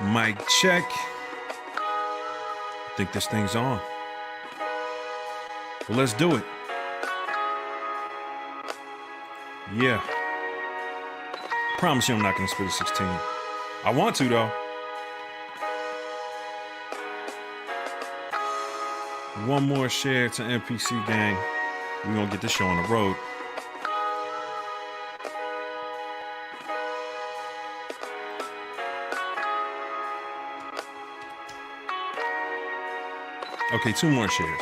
Mic check. I think this thing's on. Well, let's do it. Yeah. Promise you I'm not going to spit a 16. I want to, though. One more share to MPC Gang. We're going to get this show on the road. Okay, 2 more shares.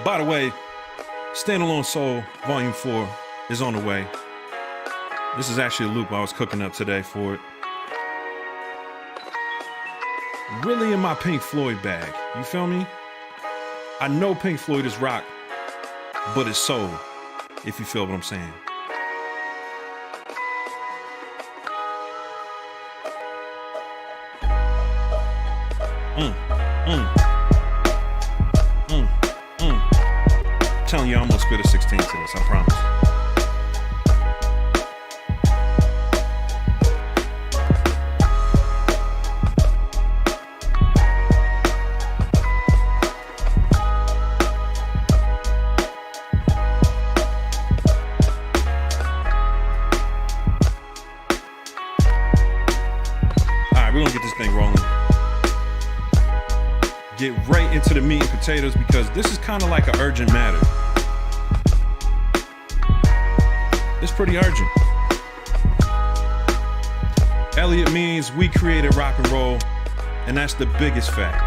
By the way, Standalone Soul Volume 4 is on the way. This is actually a loop I was cooking up today for it. Really in my Pink Floyd bag. You feel me? I know Pink Floyd is rock, but it's soul, if you feel what I'm saying. Telling you I'm gonna spit a 16 to this, I promise. Alright, we're gonna get this thing rolling. Get right into the meat and potatoes because this is kind of like an urgent matter. It's pretty urgent. Elliot means we created rock and roll, and that's the biggest fact.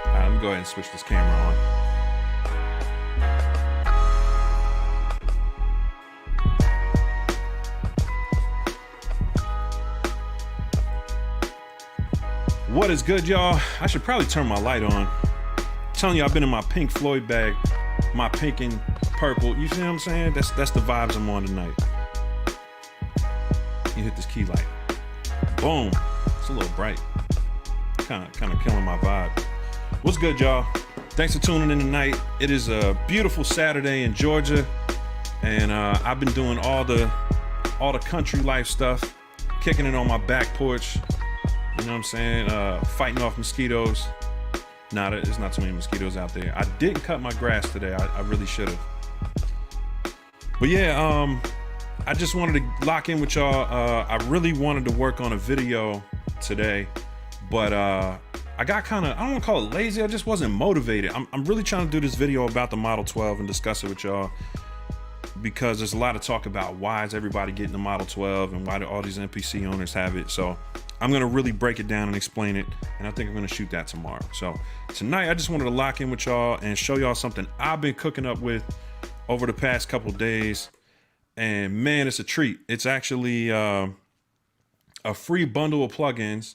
All right, let me go ahead and switch this camera on. What is good, y'all? I should probably turn my light on. Telling you, I've been in my Pink Floyd bag, my pink and purple. You see what I'm saying? That's the vibes I'm on tonight. You hit this key light. Boom. It's a little bright. Kind of killing my vibe. What's good, y'all? Thanks for tuning in tonight. It is a beautiful Saturday in Georgia, and I've been doing all the country life stuff, kicking it on my back porch. You know what I'm saying? Fighting off mosquitoes. Nah, there's not too many mosquitoes out there. I didn't cut my grass today. I really should have. But yeah, I just wanted to lock in with y'all. I really wanted to work on a video today, but I got kind of, I don't want to call it lazy. I just wasn't motivated. I'm really trying to do this video about the Model 12 and discuss it with y'all because there's a lot of talk about why is everybody getting the Model 12 and why do all these MPC owners have it. So I'm going to really break it down and explain it, and I think I'm going to shoot that tomorrow. So tonight, I just wanted to lock in with y'all and show y'all something I've been cooking up with over the past couple days, and man, it's a treat. It's actually a free bundle of plugins,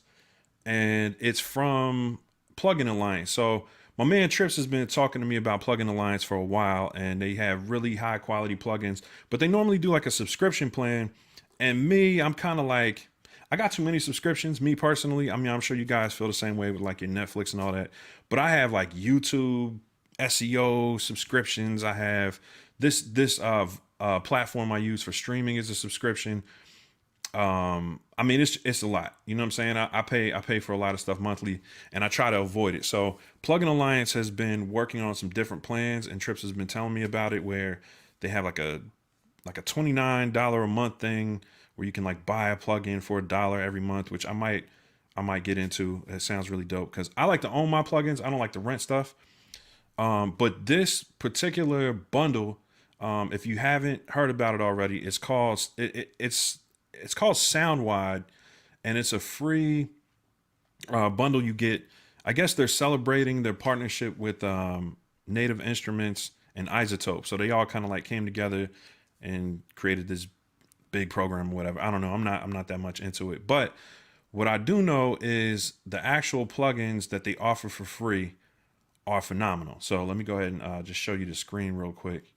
and it's from Plugin Alliance. So my man Trips has been talking to me about Plugin Alliance for a while, and they have really high quality plugins, but they normally do like a subscription plan, and me, I'm kind of like, I got too many subscriptions, me personally. I mean, I'm sure you guys feel the same way with like your Netflix and all that. But I have like YouTube, SEO subscriptions. I have this platform I use for streaming is a subscription. I mean, it's a lot. You know what I'm saying? I pay for a lot of stuff monthly, and I try to avoid it. So Plugin Alliance has been working on some different plans, and Trips has been telling me about it, where they have like a $29 a month thing, where you can like buy a plugin for $1 every month, which I might get into. It sounds really dope because I like to own my plugins. I don't like to rent stuff. But this particular bundle, if you haven't heard about it already, it's called Soundwide, and it's a free bundle you get. I guess they're celebrating their partnership with Native Instruments and Isotope, so they all kind of like came together and created this big program or whatever. I don't know. I'm not that much into it. But what I do know is the actual plugins that they offer for free are phenomenal. So let me go ahead and just show you the screen real quick.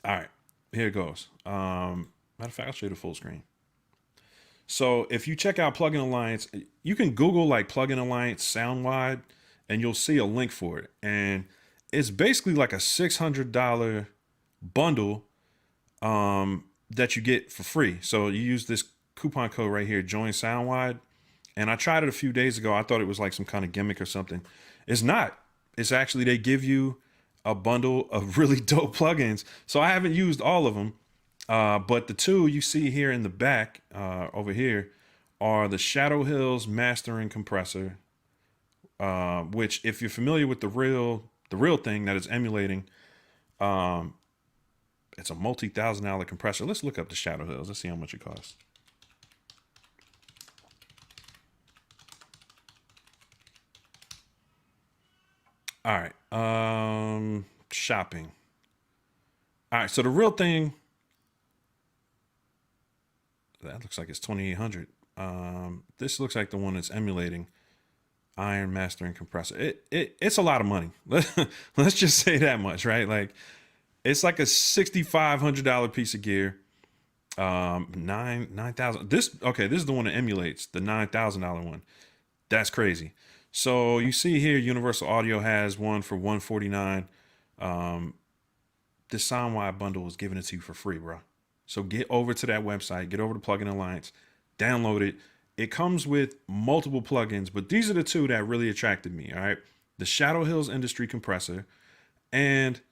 All right. here it goes. Matter of fact, I'll show you the full screen. So if you check out Plugin Alliance, you can Google like Plugin Alliance Soundwide and you'll see a link for it. And it's basically like a $600 bundle that you get for free. So you use this coupon code right here, join Soundwide. And I tried it a few days ago. I thought it was like some kind of gimmick or something. It's not. It's actually, they give you a bundle of really dope plugins. So I haven't used all of them. But the two you see here in the back over here are the Shadowhills mastering compressor, which if you're familiar with the real thing that it's emulating, it's a multi-$1,000 compressor. Let's look up the Shadowhills. Let's see how much it costs. All right. Shopping. All right. So the real thing, that looks like it's 2,800. This looks like the one that's emulating Iron Mastering Compressor. It's a lot of money. Let's just say that much, right? Like it's like a $6,500 piece of gear. 9,000. This is the one that emulates the $9,000 one. That's crazy. So you see here, Universal Audio has one for $149. This Soundwide bundle is giving it to you for free, bro. So get over to that website, get over to Plugin Alliance, download it. It comes with multiple plugins, but these are the two that really attracted me, all right? The Shadowhills Industry Compressor and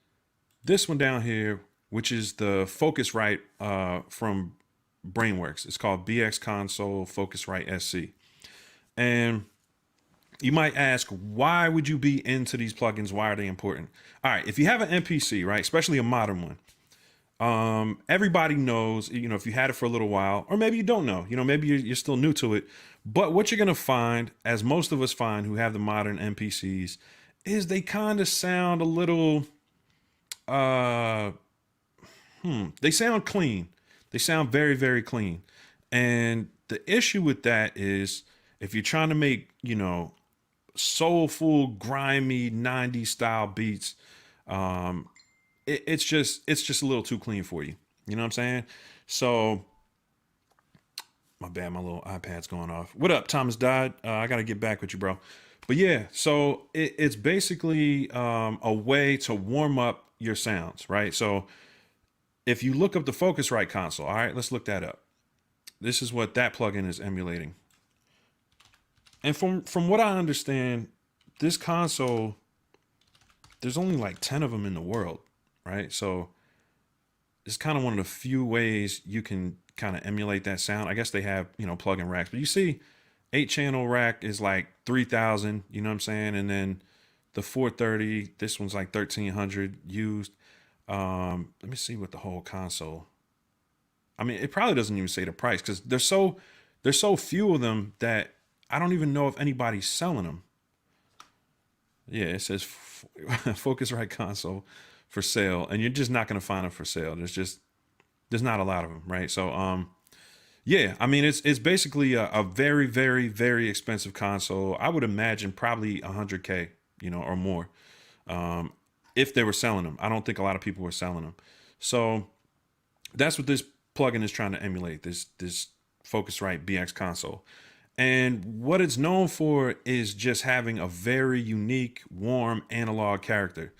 this one down here, which is the Focusrite from BrainWorx. It's called BX Console Focusrite SC. And you might ask, why would you be into these plugins? Why are they important? All right, if you have an MPC, right, especially a modern one, everybody knows, if you had it for a little while, or maybe you don't know, maybe you're still new to it. But what you're going to find, as most of us find who have the modern MPCs, is they kind of sound a little, they sound clean. They sound very, very clean. And the issue with that is if you're trying to make, soulful, grimy 90s style beats, it's just a little too clean for you. You know what I'm saying? So my bad, my little iPad's going off. What up, Thomas died? I got to get back with you, bro. But yeah, so it's basically a way to warm up your sounds, right? So if you look up the Focusrite console, all right, let's look that up. This is what that plugin is emulating. And from what I understand, this console, there's only like 10 of them in the world, right? So it's kind of one of the few ways you can kind of emulate that sound. I guess they have, plug-in racks, but you see 8-channel rack is like 3,000, you know what I'm saying? And then the 430, this one's like 1,300 used. Let me see what the whole console. I mean, it probably doesn't even say the price because there's so few of them that I don't even know if anybody's selling them. Yeah, it says Focusrite console for sale, and you're just not going to find them for sale. There's not a lot of them, right? So, yeah, I mean, it's basically a very, very, very expensive console. I would imagine probably $100K, or more, if they were selling them. I don't think a lot of people were selling them. So that's what this plugin is trying to emulate, this Focusrite BX console. And what it's known for is just having a very unique, warm analog character.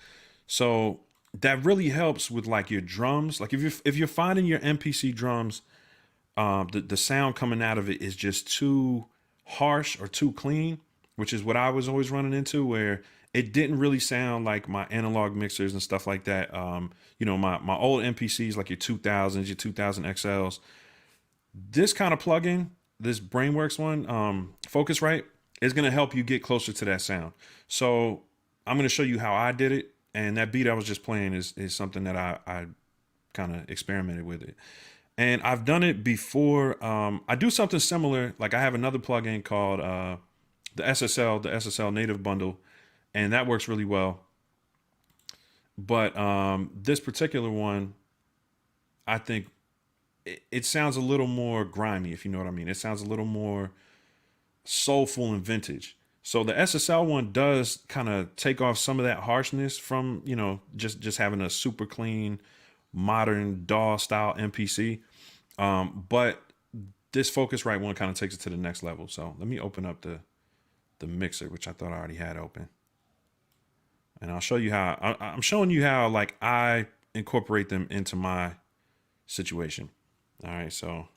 So that really helps with like your drums. Like if you're finding your MPC drums, the sound coming out of it is just too harsh or too clean, which is what I was always running into, where it didn't really sound like my analog mixers and stuff like that. My old MPCs, like your 2000s, your 2000 XLs. This kind of plugin, this BrainWorx one, Focusrite, is going to help you get closer to that sound. So I'm going to show you how I did it. And that beat I was just playing is something that I kind of experimented with it. And I've done it before. I do something similar. Like I have another plugin called the SSL native bundle, and that works really well. But this particular one, I think it sounds a little more grimy, if you know what I mean. It sounds a little more soulful and vintage. So the SSL one does kind of take off some of that harshness from, just having a super clean, modern DAW style MPC. But this Focusrite one kind of takes it to the next level. So let me open up the mixer, which I thought I already had open. And I'll show you how, I'm showing you how like I incorporate them into my situation. All right, so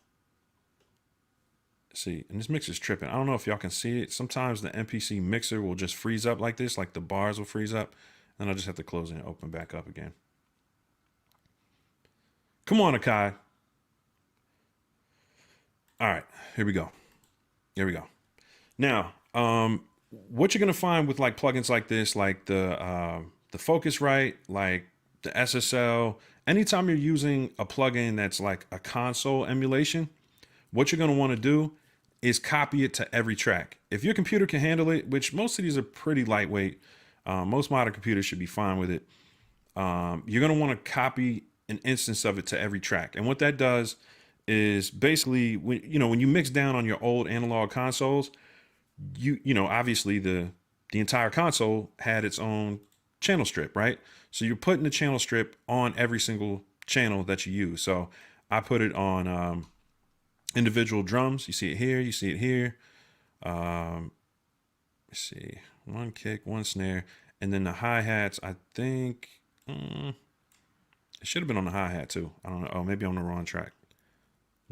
see, and this mixer's tripping. I don't know if y'all can see it. Sometimes the MPC mixer will just freeze up like this, like the bars will freeze up, and I'll just have to close it and open back up again. Come on, Akai. All right, here we go. Here we go. Now, what you're gonna find with like plugins like this, like the Focusrite, like the SSL, anytime you're using a plugin that's like a console emulation, what you're gonna want to do is copy it to every track. If your computer can handle it, which most of these are pretty lightweight, most modern computers should be fine with it. You're gonna want to copy an instance of it to every track, and what that does is basically when you mix down on your old analog consoles, you know obviously the entire console had its own channel strip, right? So you're putting the channel strip on every single channel that you use. So I put it on individual drums. You see it here, you see it here. Let's see, one kick, one snare, and then the hi-hats, I think it should have been on the hi-hat too. I don't know. Oh, maybe on the wrong track.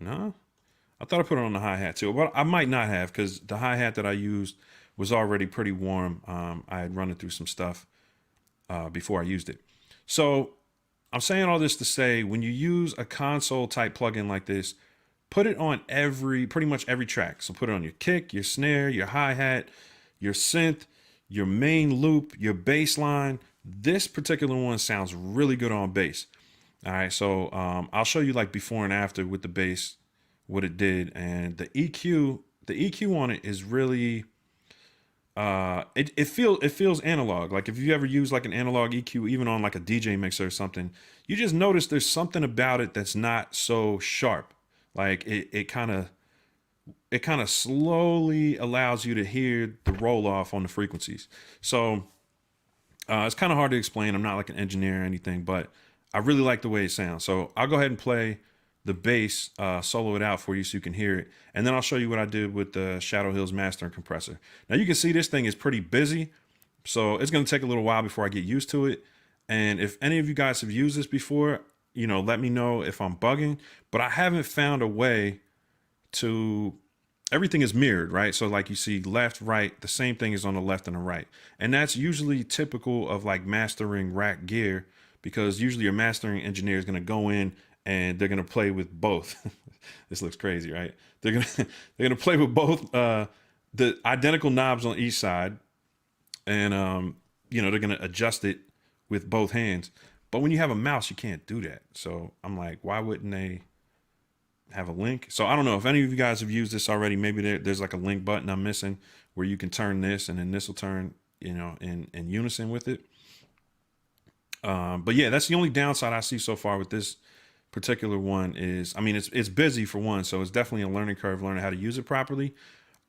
No, I thought I put it on the hi-hat too, but I might not have, because the hi-hat that I used was already pretty warm. I had run it through some stuff before I used it. So I'm saying all this to say, when you use a console type plugin like this, put it on pretty much every track. So put it on your kick, your snare, your hi-hat, your synth, your main loop, your bass line. This particular one sounds really good on bass. All right, so I'll show you like before and after with the bass, what it did. And the EQ on it is really, it feels analog. Like if you ever use like an analog EQ, even on like a DJ mixer or something, you just notice there's something about it that's not so sharp. Like it kind of slowly allows you to hear the roll off on the frequencies. So it's kind of hard to explain. I'm not like an engineer or anything, but I really like the way it sounds. So I'll go ahead and play the bass, solo it out for you so you can hear it. And then I'll show you what I did with the Shadowhills master and compressor. Now you can see this thing is pretty busy, so it's going to take a little while before I get used to it. And if any of you guys have used this before, let me know if I'm bugging, but I haven't found a way to, everything is mirrored, right? So like you see left, right, the same thing is on the left and the right. And that's usually typical of like mastering rack gear, because usually your mastering engineer is going to go in and they're going to play with both. This looks crazy, right? They're going to play with both the identical knobs on each side, and they're going to adjust it with both hands. But when you have a mouse, you can't do that. So I'm like, why wouldn't they have a link? So I don't know if any of you guys have used this already. Maybe there's like a link button I'm missing where you can turn this and then this will turn, in unison with it. But yeah, that's the only downside I see so far with this particular one is, it's busy for one. So it's definitely a learning curve, learning how to use it properly.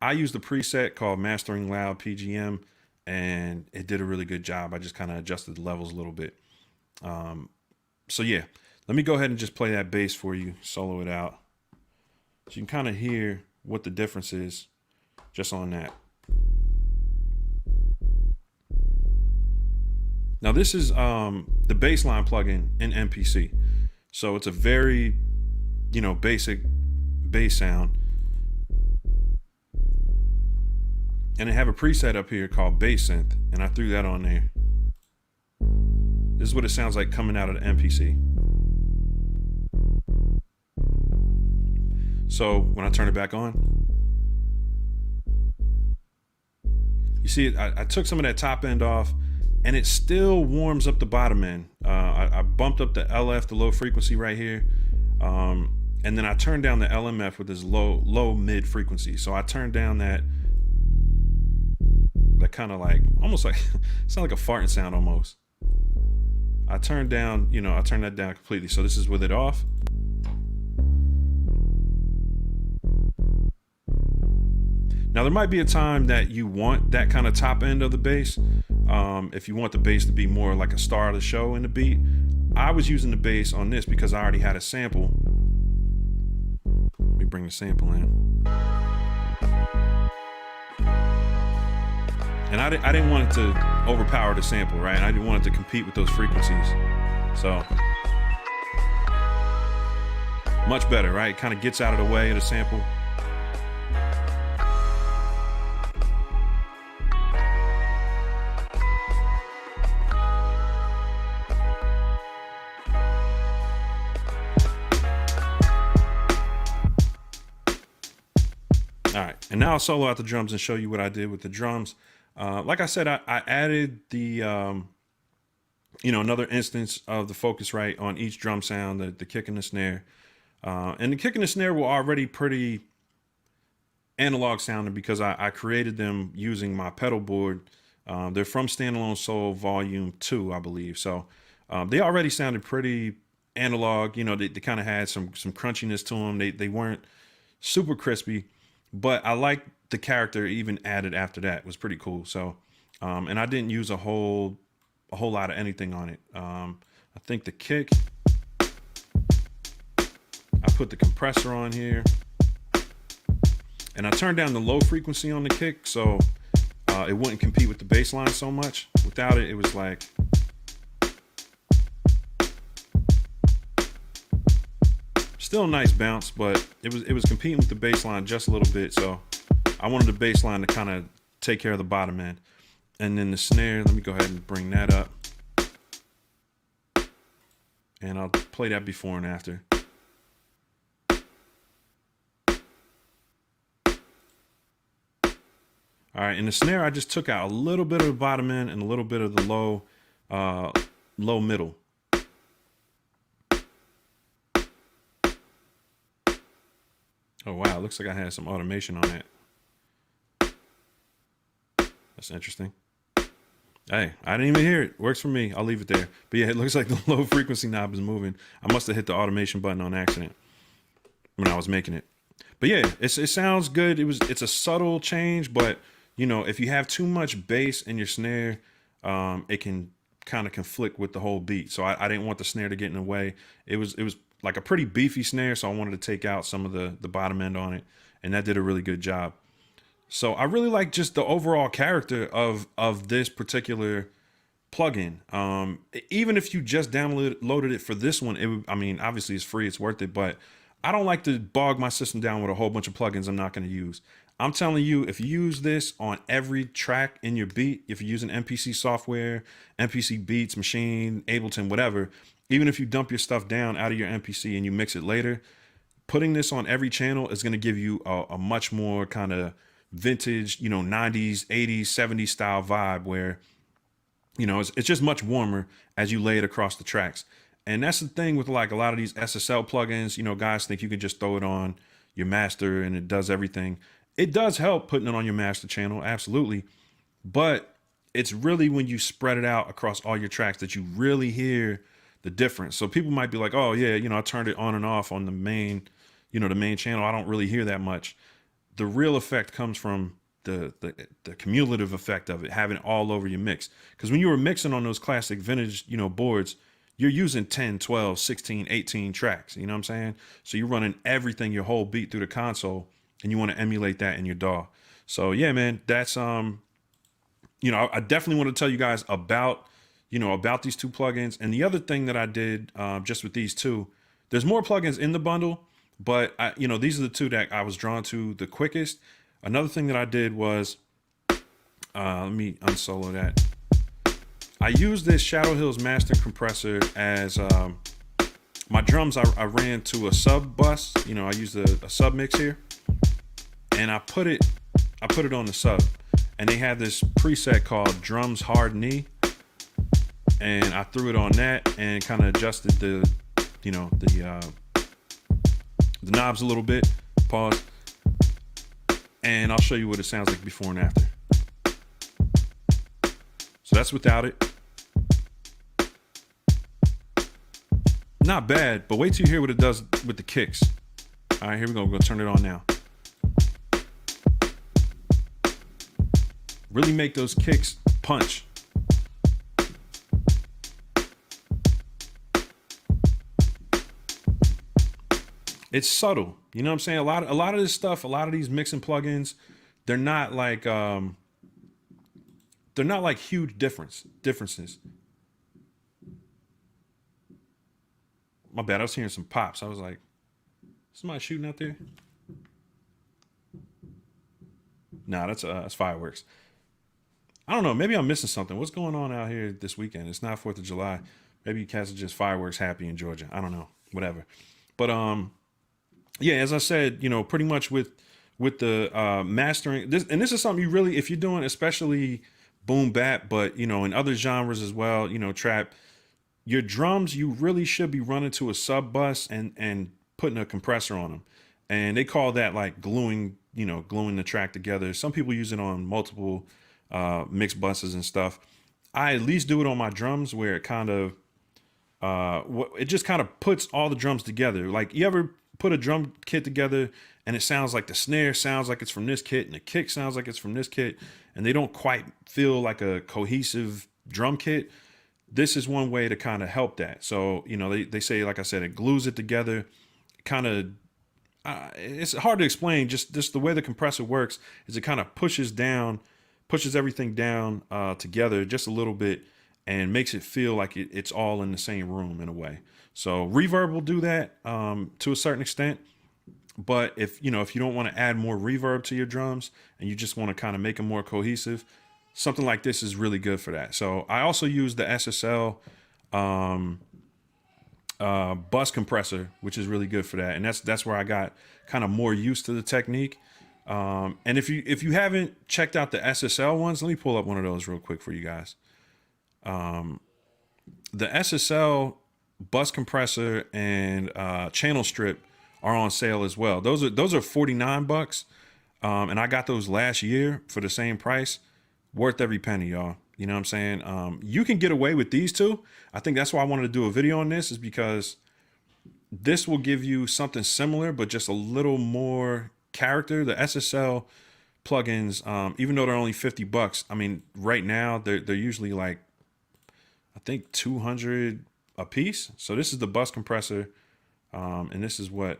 I used a preset called Mastering Loud PGM, and it did a really good job. I just kind of adjusted the levels a little bit. So yeah, let me go ahead and just play that bass for you, solo it out, so you can kind of hear what the difference is just on that. Now this is the bassline plugin in MPC. So it's a very, basic bass sound. And I have a preset up here called bass synth, and I threw that on there. This is what it sounds like coming out of the MPC. So when I turn it back on, you see I took some of that top end off, and it still warms up the bottom end. I bumped up the LF, the low frequency right here. And then I turned down the LMF with this low mid frequency. So I turned down that kind of like, almost like, it sounds like a farting sound almost. I turned down, I turned that down completely. So this is with it off. Now there might be a time that you want that kind of top end of the bass. If you want the bass to be more like a star of the show in the beat, I was using the bass on this because I already had a sample. Let me bring the sample in. And I didn't want it to overpower the sample, right? I didn't want it to compete with those frequencies. So, much better, right? It kind of gets out of the way of the sample. All right, and now I'll solo out the drums and show you what I did with the drums. Like I said, I added the, another instance of the Focusrite on each drum sound, the kick and the snare. And the kick and the snare were already pretty analog sounding because I created them using my pedal board. They're from Standalone Soul Volume 2, I believe. So they already sounded pretty analog. They kind of had some crunchiness to them. They weren't super crispy, but I liked the character even added after that. It was pretty cool. So, and I didn't use a whole lot of anything on it. I think the kick, I put the compressor on here, and I turned down the low frequency on the kick so it wouldn't compete with the bass line so much. Without it, it was like, still a nice bounce, but it was competing with the bass line just a little bit. So I wanted the bass line to kind of take care of the bottom end. And then the snare, let me go ahead and bring that up. And I'll play that before and after. All right, in the snare, I just took out a little bit of the bottom end and a little bit of the low middle. Oh, wow, it looks like I had some automation on that. That's interesting. Hey, I didn't even hear it. Works for me. I'll leave it there. But yeah, it looks like the low frequency knob is moving. I must have hit the automation button on accident when I was making it. But yeah, it sounds good. It's a subtle change, but if you have too much bass in your snare, it can kind of conflict with the whole beat. So I didn't want the snare to get in the way. It was like a pretty beefy snare, so I wanted to take out some of the bottom end on it, and that did a really good job. So I really like just the overall character of this particular plugin. Even if you just downloaded it for this one, obviously it's free, it's worth it, but I don't like to bog my system down with a whole bunch of plugins I'm not going to use. I'm telling you, if you use this on every track in your beat, if you're using MPC software, MPC Beats, Maschine, Ableton, whatever, even if you dump your stuff down out of your MPC and you mix it later, putting this on every channel is going to give you a much more kind of vintage, 90s, 80s, 70s style vibe where, it's just much warmer as you lay it across the tracks. And that's the thing with like a lot of these SSL plugins, guys think you can just throw it on your master and it does everything. It does help putting it on your master channel, absolutely. But it's really when you spread it out across all your tracks that you really hear the difference. So people might be like, oh yeah, I turned it on and off on the main, the main channel. I don't really hear that much. The real effect comes from the cumulative effect of it, having it all over your mix. Because when you were mixing on those classic vintage, boards, you're using 10, 12, 16, 18 tracks. You know what I'm saying? So you're running everything, your whole beat through the console, and you want to emulate that in your DAW. So yeah, man, that's, I definitely want to tell you guys about, about these two plugins. And the other thing that I did just with these two, there's more plugins in the bundle, but these are the two that I was drawn to the quickest. Another thing that I did was, let me unsolo that. I used this Shadowhills master compressor as my drums. I ran to a sub bus. I used a sub mix here, and I put it on the sub. And they had this preset called Drums Hard Knee, and I threw it on that and kind of adjusted the knobs a little bit. Pause, and I'll show you what it sounds like before and after. So that's without it. Not bad, but wait till you hear what it does with the kicks. All right, here we go. We're gonna turn it on now. Really make those kicks punch. it's subtle. You know what I'm saying? A lot of this stuff, a lot of these mixing plugins, they're not like huge differences. My bad. I was hearing some pops. I was like, somebody shooting out there? Nah, that's fireworks. I don't know. Maybe I'm missing something. What's going on out here this weekend? It's not 4th of July. Maybe you cats are just fireworks happy in Georgia. I don't know. Whatever. But yeah, as I said, you know, pretty much with the mastering this, and this is something you really, if you're doing especially boom bap, but you know, in other genres as well, you know, trap, your drums, you really should be running to a sub bus and putting a compressor on them. And they call that like gluing the track together. Some people use it on multiple mix buses and stuff. I at least do it on my drums where it kind of it just kind of puts all the drums together. Like, you ever put a drum kit together and it sounds like the snare sounds like it's from this kit and the kick sounds like it's from this kit, and they don't quite feel like a cohesive drum kit? This is one way to kind of help that. So, you know, they say, like I said, it glues it together. Kind of, it's hard to explain. Just the way the compressor works is it kind of pushes everything down together just a little bit and makes it feel like it's all in the same room in a way. So reverb will do that to a certain extent. But if you don't want to add more reverb to your drums and you just want to kind of make them more cohesive, something like this is really good for that. So I also use the SSL bus compressor, which is really good for that. And that's where I got kind of more used to the technique. And if you haven't checked out the SSL ones, let me pull up one of those real quick for you guys. The SSL bus compressor and channel strip are on sale as well. Those are $49, and I got those last year for the same price. Worth every penny, y'all. You know what I'm saying? You can get away with these two. I think that's why I wanted to do a video on this, is because this will give you something similar, but just a little more character. The SSL plugins, even though they're only $50, I mean, right now they're usually like, I think 200 a piece. So this is the bus compressor, and this is what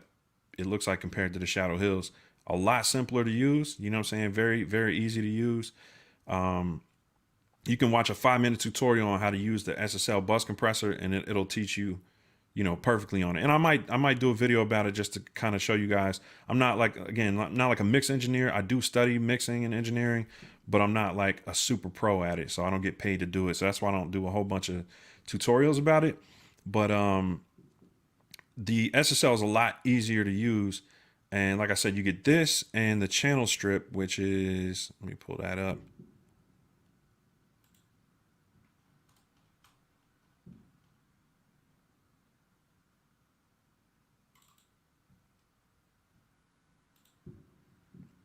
it looks like compared to the Shadowhills. A lot simpler to use. You know what I'm saying? Very, very easy to use. You can watch a 5-minute tutorial on how to use the SSL bus compressor, and it'll teach you, perfectly on it. And I might do a video about it just to kind of show you guys. I'm not like a mix engineer. I do study mixing and engineering, but I'm not like a super pro at it. So I don't get paid to do it. So that's why I don't do a whole bunch of tutorials about it. But the SSL is a lot easier to use. And like I said, you get this and the channel strip, which is, let me pull that up.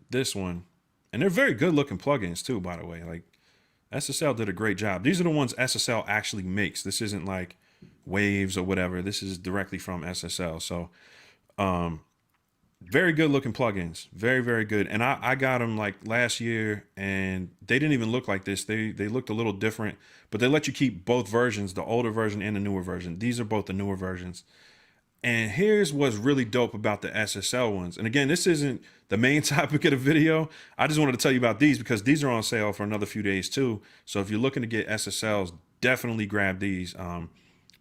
This one, and they're very good looking plugins too, by the way. Like, SSL did a great job. These are the ones SSL actually makes. This isn't like Waves or whatever. This is directly from SSL. So very good looking plugins. Very, very good. And I got them like last year, and they didn't even look like this. They looked a little different, but they let you keep both versions, the older version and the newer version. These are both the newer versions. And here's what's really dope about the SSL ones. And again, this isn't the main topic of the video. I just wanted to tell you about these because these are on sale for another few days too. So if you're looking to get SSLs, definitely grab these.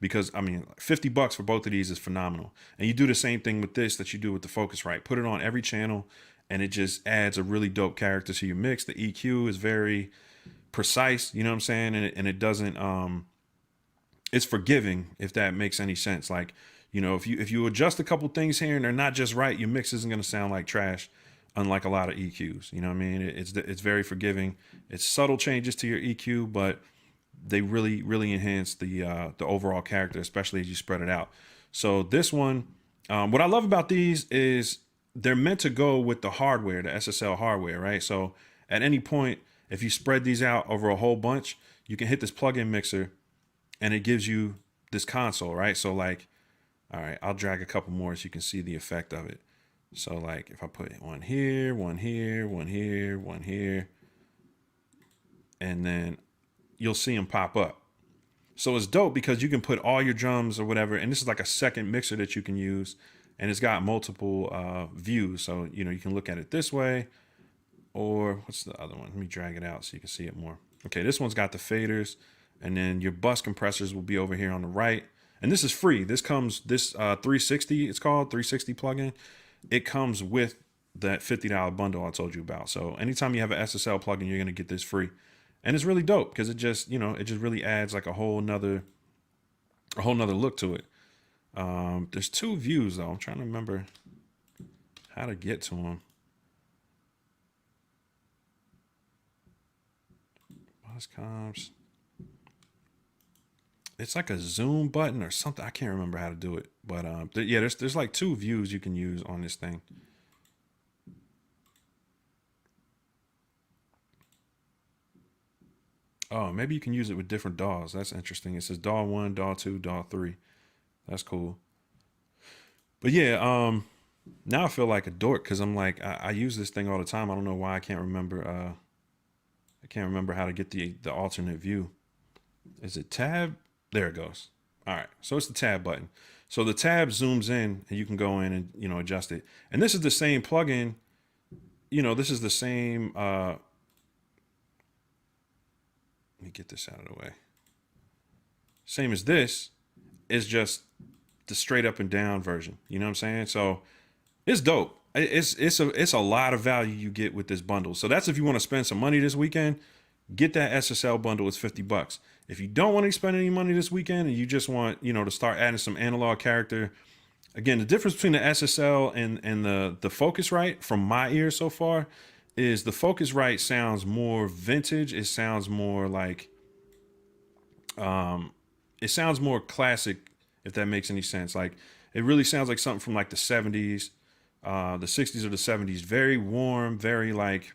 Because I mean, $50 for both of these is phenomenal. And you do the same thing with this that you do with the Focusrite. Put it on every channel, and it just adds a really dope character to your mix. The EQ is very precise, you know what I'm saying? And it doesn't, it's forgiving, if that makes any sense. Like, if you adjust a couple things here and they're not just right, your mix isn't going to sound like trash, unlike a lot of EQs. You know what I mean? It's very forgiving. It's subtle changes to your EQ, but they really, really enhance the overall character, especially as you spread it out. So this one, what I love about these is they're meant to go with the hardware, the SSL hardware, right? So at any point, if you spread these out over a whole bunch, you can hit this plug-in mixer and it gives you this console, right? So like, all right, I'll drag a couple more so you can see the effect of it. So like if I put one here, one here, one here, one here, and then you'll see them pop up. So it's dope because you can put all your drums or whatever, and this is like a second mixer that you can use, and it's got multiple views. So, you know, you can look at it this way, or what's the other one? Let me drag it out so you can see it more. Okay, this one's got the faders, and then your bus compressors will be over here on the right. And this is free. This comes, this 360, it's called 360 plugin. It comes with that $50 bundle I told you about. So anytime you have an SSL plugin, you're gonna get this free. And it's really dope because it just, you know, it just really adds like a whole nother look to it. There's 2 views though. I'm trying to remember how to get to them. Bus comps. It's like a zoom button or something. I can't remember how to do it, but yeah, there's like 2 views you can use on this thing. Oh, maybe you can use it with different DAWs. That's interesting. It says DAW 1, DAW 2, DAW 3. That's cool. But yeah, now I feel like a dork because I'm like, I use this thing all the time. I don't know why I can't remember. I can't remember how to get the alternate view. Is it tab? There it goes. All right. So it's the tab button. So the tab zooms in and you can go in and, you know, adjust it. And this is the same plugin. You know, this is the same, let me get this out of the way. Same as this, is just the straight up and down version. You know what I'm saying? So it's dope. It's a lot of value you get with this bundle. So that's if you want to spend some money this weekend, get that SSL bundle. It's $50. If you don't want to spend any money this weekend and you just want, you know, to start adding some analog character, again, the difference between the SSL and the Focusrite from my ear so far is the Focusrite sounds more vintage. It sounds more like, it sounds more classic, if that makes any sense. Like it really sounds like something from like the 70s, the 60s or the 70s. Very warm, very like,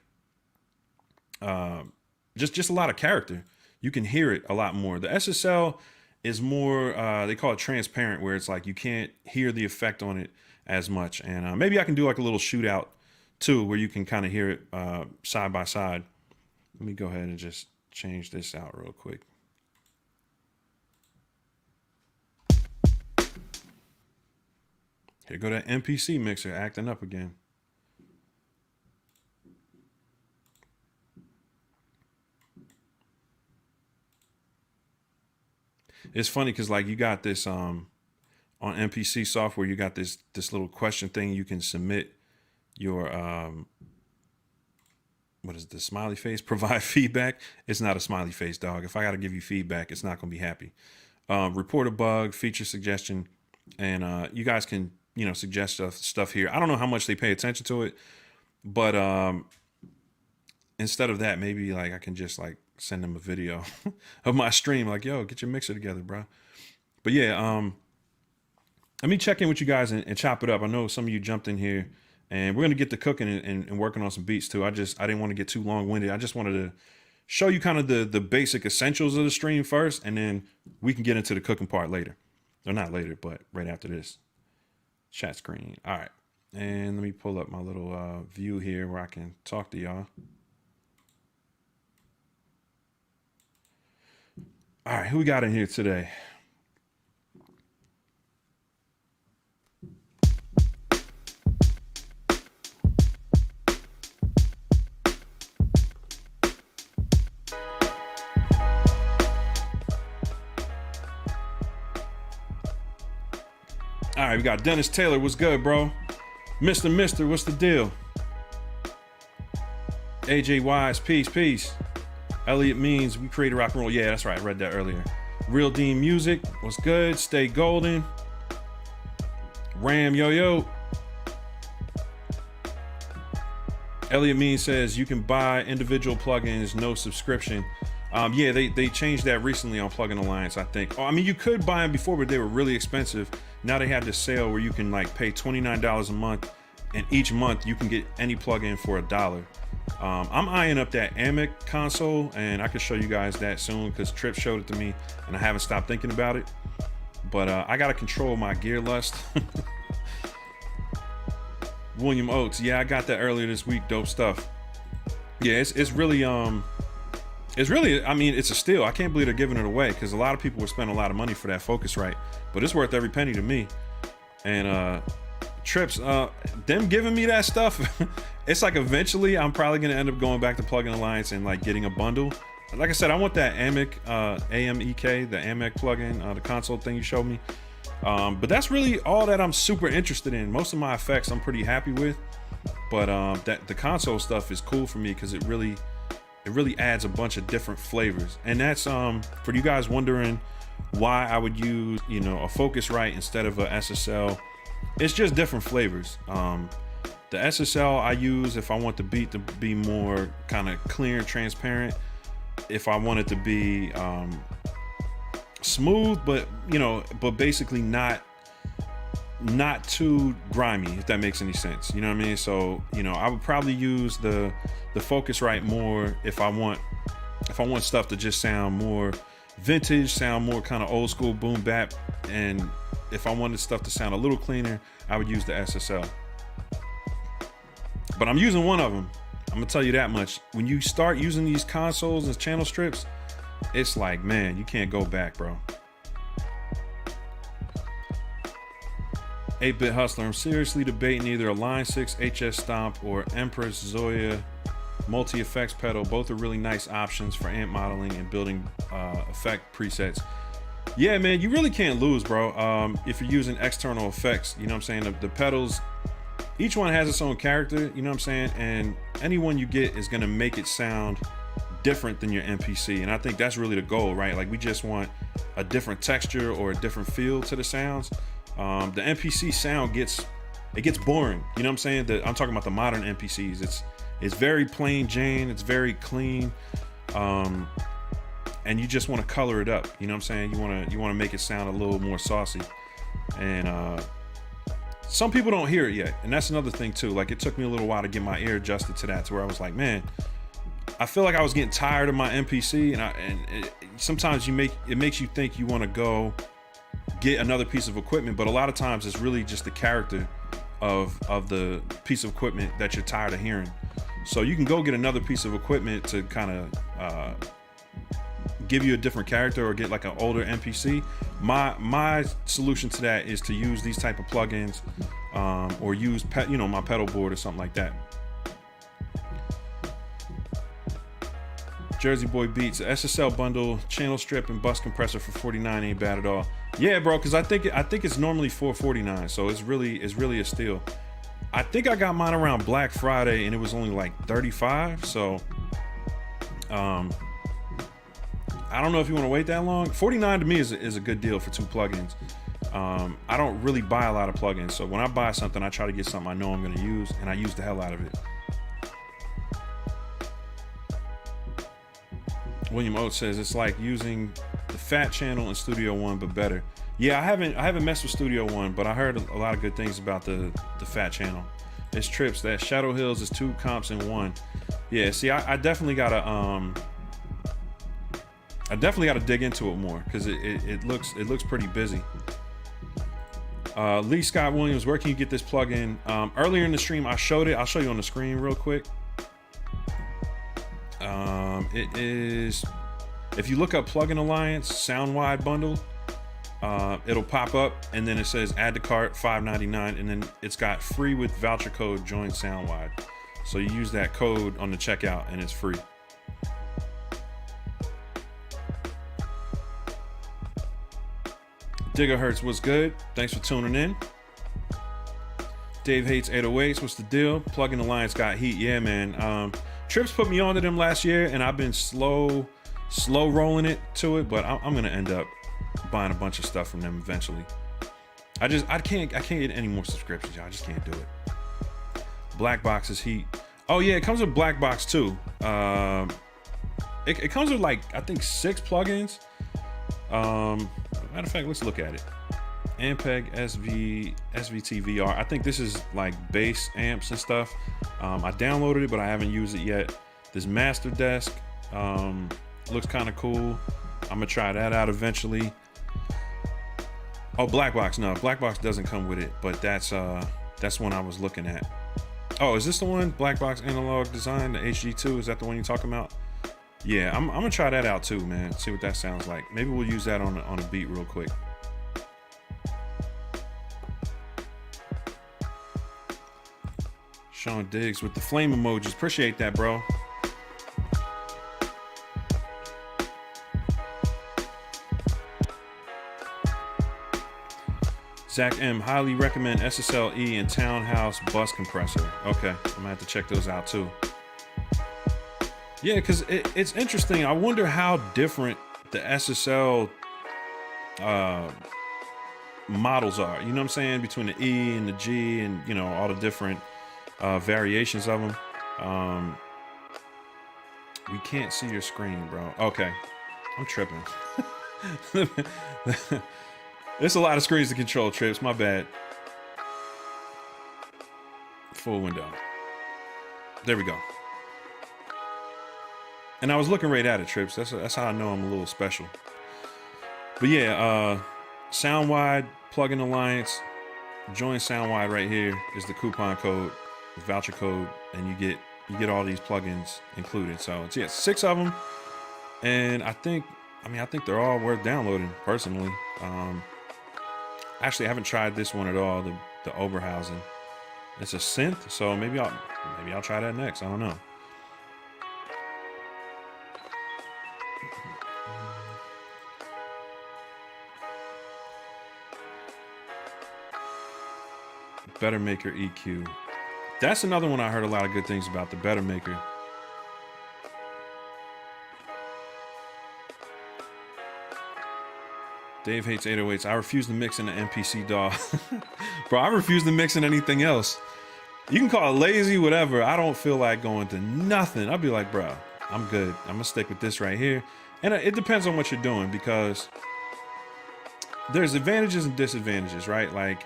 just a lot of character. You can hear it a lot more. The SSL is more, they call it transparent, where it's like you can't hear the effect on it as much. And maybe I can do like a little shootout too, where you can kind of hear it side by side. Let me go ahead and just change this out real quick. Here go that MPC mixer acting up again. It's funny because like you got this on MPC software, you got this little question thing you can submit your what is the smiley face? Provide feedback. It's not a smiley face, dog. If I got to give you feedback, it's not gonna be happy. Report a bug, feature suggestion, and you guys can, you know, suggest stuff here. I don't know how much they pay attention to it, but instead of that, maybe like I can just like send them a video of my stream, like, yo, get your mixer together, bro. But yeah, let me check in with you guys and chop it up. I know some of you jumped in here, and we're gonna get to cooking and working on some beats too. I didn't want to get too long-winded. I just wanted to show you kind of the basic essentials of the stream first, and then we can get into the cooking part later. Or not later, but right after this. Chat screen. All right. And let me pull up my little view here where I can talk to y'all. All right, who we got in here today? All right, we got Dennis Taylor. What's good, bro? Mister, what's the deal? AJ Wise, peace. Elliot Means, we created rock and roll. Yeah, that's right. I read that earlier. Real Dean Music, what's good? Stay golden. Ram Yo. Elliot Means says you can buy individual plugins, no subscription. Yeah, they changed that recently on Plugin Alliance, I think. Oh, I mean, you could buy them before, but they were really expensive. Now they have this sale where you can like pay $29 a month, and each month you can get any plugin for $1. I'm eyeing up that Amic console, and I can show you guys that soon because Trip showed it to me, and I haven't stopped thinking about it. But I gotta control my gear lust. William Oates, yeah, I got that earlier this week. Dope stuff. Yeah, it's really I mean, it's a steal. I can't believe they're giving it away because a lot of people would spend a lot of money for that Focusrite, but it's worth every penny to me. And Trips, them giving me that stuff, it's like eventually I'm probably gonna end up going back to Plugin Alliance and like getting a bundle. Like I said, I want that AMEK, the AMEK plugin, the console thing you showed me. But that's really all that I'm super interested in. Most of my effects I'm pretty happy with, but that the console stuff is cool for me because it really adds a bunch of different flavors. And that's for you guys wondering why I would use, you know, a Focusrite instead of a SSL. It's just different flavors. The SSL I use if I want the beat to be more kind of clear and transparent. If I want it to be smooth, but you know, but basically not too grimy, if that makes any sense. You know what I mean? So, you know, I would probably use the Focusrite more if I want stuff to just sound more vintage, sound more kind of old school boom bap, and if I wanted stuff to sound a little cleaner, I would use the SSL. But I'm using one of them. I'm gonna tell you that much. When you start using these consoles and channel strips, it's like, man, you can't go back, bro. 8-Bit Hustler, I'm seriously debating either a Line 6 HS Stomp or Empress Zoya multi-effects pedal. Both are really nice options for amp modeling and building effect presets. Yeah, man, you really can't lose, bro. If you're using external effects, you know what I'm saying? The pedals, each one has its own character, you know what I'm saying? And any one you get is gonna make it sound different than your MPC. And I think that's really the goal, right? Like we just want a different texture or a different feel to the sounds. The MPC sound gets boring, you know what I'm saying? I'm talking about the modern MPCs. It's very plain Jane, it's very clean. And you just want to color it up, you know what I'm saying? You want to make it sound a little more saucy. And some people don't hear it yet, and that's another thing too. Like it took me a little while to get my ear adjusted to that, to where I was like, man, I feel like I was getting tired of my MPC, and sometimes it makes you think you want to go get another piece of equipment, but a lot of times it's really just the character of the piece of equipment that you're tired of hearing. So you can go get another piece of equipment to kind of give you a different character, or get like an older MPC. My solution to that is to use these type of plugins, or use my pedal board or something like that. Jersey Boy Beats, SSL bundle, channel strip, and bus compressor for $49 ain't bad at all. Yeah, bro, because I think it's normally $449, so it's really a steal. I think I got mine around Black Friday, and it was only like $35. So, I don't know if you want to wait that long. $49 to me is a good deal for 2 plugins. I don't really buy a lot of plugins, so when I buy something, I try to get something I know I'm going to use, and I use the hell out of it. William Oates says it's like using the Fat Channel in Studio One, but better. Yeah, I haven't messed with Studio One, but I heard a lot of good things about the Fat Channel. It's trips. That Shadowhills is 2 comps in 1. Yeah, see, I definitely gotta dig into it more, because it looks pretty busy. Lee Scott Williams, where can you get this plugin? Earlier in the stream, I showed it. I'll show you on the screen real quick. It is, if you look up Plugin Alliance Soundwide bundle, it'll pop up, and then it says add to cart $5.99, and then it's got free with voucher code join Soundwide. So you use that code on the checkout, and it's free. Gigahertz, what's good? Thanks for tuning in. Dave hates 808s. What's the deal? Plugin Alliance got heat. Yeah, man. Trips put me onto them last year, and I've been slow rolling it to it, but I'm gonna end up buying a bunch of stuff from them eventually. I can't get any more subscriptions, y'all. I just can't do it. Black Box is heat. Oh yeah, it comes with Black Box too. It comes with like, I think 6 plugins. Matter of fact, let's look at it. Ampeg SVT VR. I think this is like bass amps and stuff. I downloaded it, but I haven't used it yet. This Master Desk looks kind of cool. I'm gonna try that out eventually. Oh, Black Box. No, Black Box doesn't come with it, but that's one I was looking at. Oh, is this the one? Black Box Analog Design, the HD2. Is that the one you're talking about? Yeah, I'm gonna try that out too, man. See what that sounds like. Maybe we'll use that on a beat real quick. Sean Diggs with the flame emojis. Appreciate that, bro. Zach M, highly recommend SSL-E and Townhouse bus compressor. Okay, I'm gonna have to check those out too. Yeah, because it's interesting. I wonder how different the SSL models are. You know what I'm saying? Between the E and the G and, you know, all the different variations of them. We can't see your screen, bro. Okay, I'm tripping. There's a lot of screens to control, Trips. My bad. Full window. There we go. And I was looking right at it, Trips. That's how I know I'm a little special. But yeah, Soundwide plugin alliance. Join Soundwide right here is the coupon code, voucher code, and you get all these plugins included. So it's 6 of them, and I think they're all worth downloading personally. Actually, I haven't tried this one at all, the Oberhausen. It's a synth, so maybe I'll try that next. I don't know. Better Maker EQ. That's another one I heard a lot of good things about, the Better Maker. Dave hates 808s. I refuse to mix in the MPC DAW. Bro, I refuse to mix in anything else. You can call it lazy, whatever. I don't feel like going to nothing. I'll be like, bro, I'm good. I'm gonna stick with this right here. And it depends on what you're doing, because there's advantages and disadvantages, right? Like,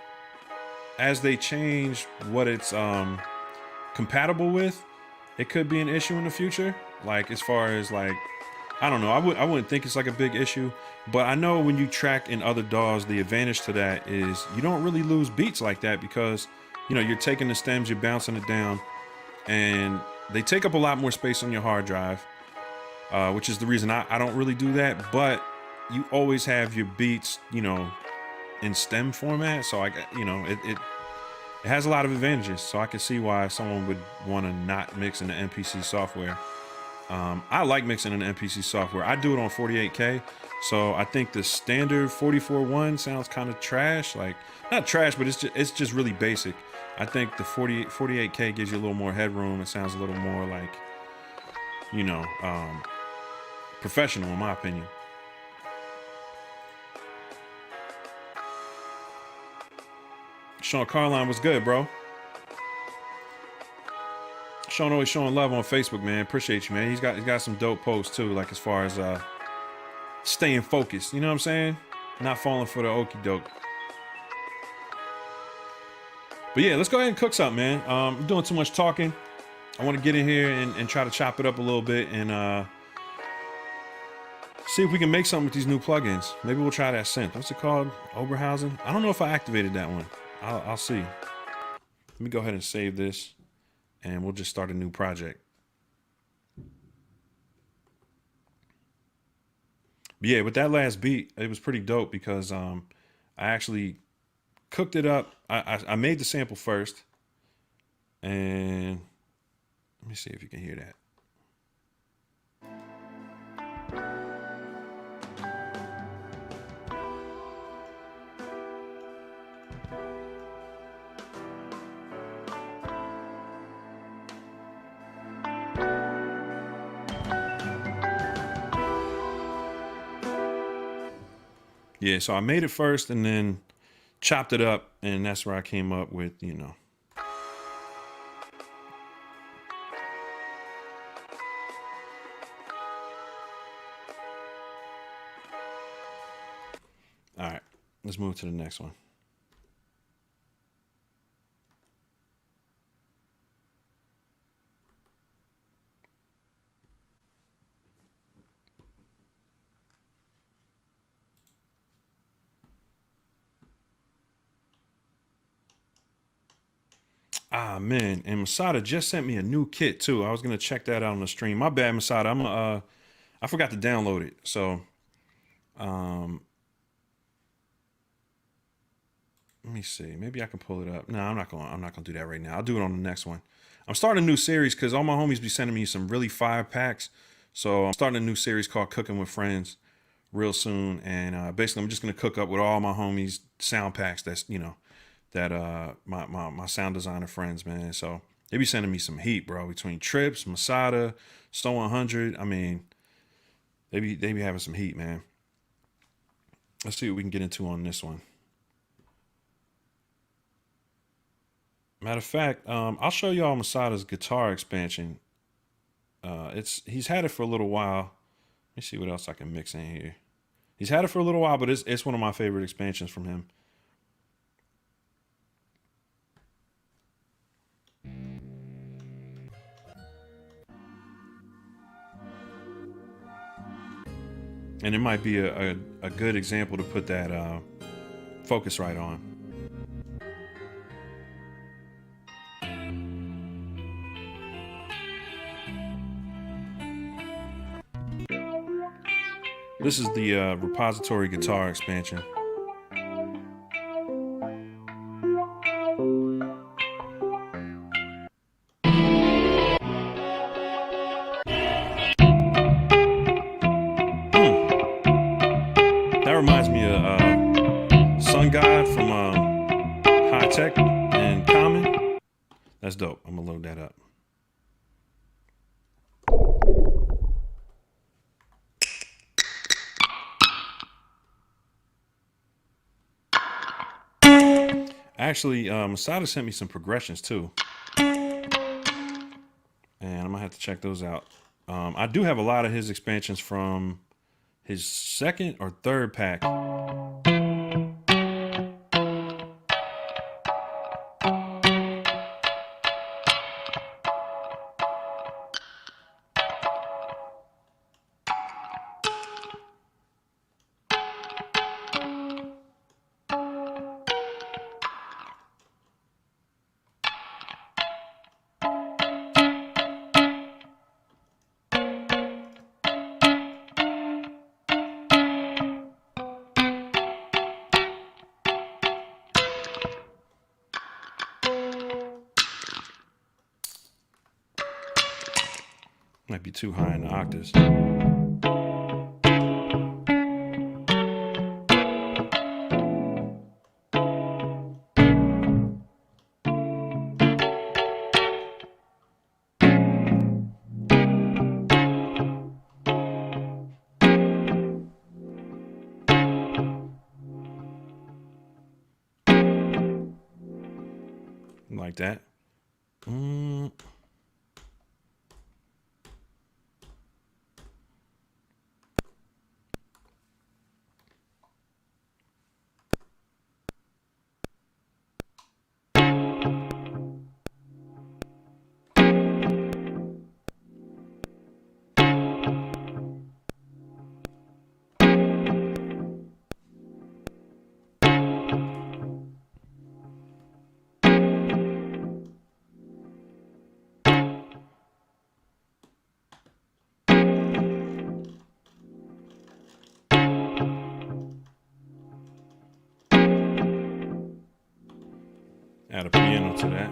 as they change what it's compatible with, it could be an issue in the future. Like, as far as like, I don't know, I wouldn't think it's like a big issue, but I know when you track in other DAWs, the advantage to that is you don't really lose beats like that, because, you know, you're taking the stems, you're bouncing it down, and they take up a lot more space on your hard drive, which is the reason I don't really do that. But you always have your beats, you know, in stem format, so it has a lot of advantages. So I can see why someone would want to not mix in the MPC software. I like mixing in the MPC software. I do it on 48K, so I think the standard 44.1 sounds kind of trash. Like, not trash, but it's just really basic. I think the 48K gives you a little more headroom. It sounds a little more like, you know, professional, in my opinion. Sean Carline was good, bro. Sean always showing love on Facebook, man. Appreciate you, man. He's got some dope posts too, like as far as staying focused. You know what I'm saying? Not falling for the okie doke. But yeah, let's go ahead and cook something, man. I'm doing too much talking. I want to get in here and try to chop it up a little bit and see if we can make something with these new plugins. Maybe we'll try that synth. What's it called? Oberhausen? I don't know if I activated that one. I'll see. Let me go ahead and save this, and we'll just start a new project. But yeah, with that last beat, it was pretty dope because I actually cooked it up. I made the sample first, and let me see if you can hear that. Yeah, so I made it first and then chopped it up, and that's where I came up with, you know. All right, let's move to the next one. Ah, man, and Masada just sent me a new kit too. I was gonna check that out on the stream. My bad, Masada. I forgot to download it. So, let Let me see. Maybe I can pull it up. No, I'm not gonna do that right now. I'll do it on the next one. I'm starting a new series because all my homies be sending me some really fire packs. So I'm starting a new series called Cooking with Friends real soon. And basically I'm just gonna cook up with all my homies sound packs that's, you know, that my sound designer friends, man. So they be sending me some heat, bro, between Trips, Masada, Stone 100. I mean, they be having some heat, man. Let's see what we can get into on this one. Matter of fact, I'll show y'all Masada's guitar expansion. He's had it for a little while. Let me see what else I can mix in here. He's had it for a little while, but it's one of my favorite expansions from him. And it might be a good example to put that Focusrite on. This is the repository guitar expansion. That reminds me of Sun God from High Tech and Common. That's dope. I'm gonna load that up. Actually, Masada sent me some progressions too, and I'm gonna have to check those out. I do have a lot of his expansions from his second or third pack. Might be too high in the octaves. Like that. Add a piano to that.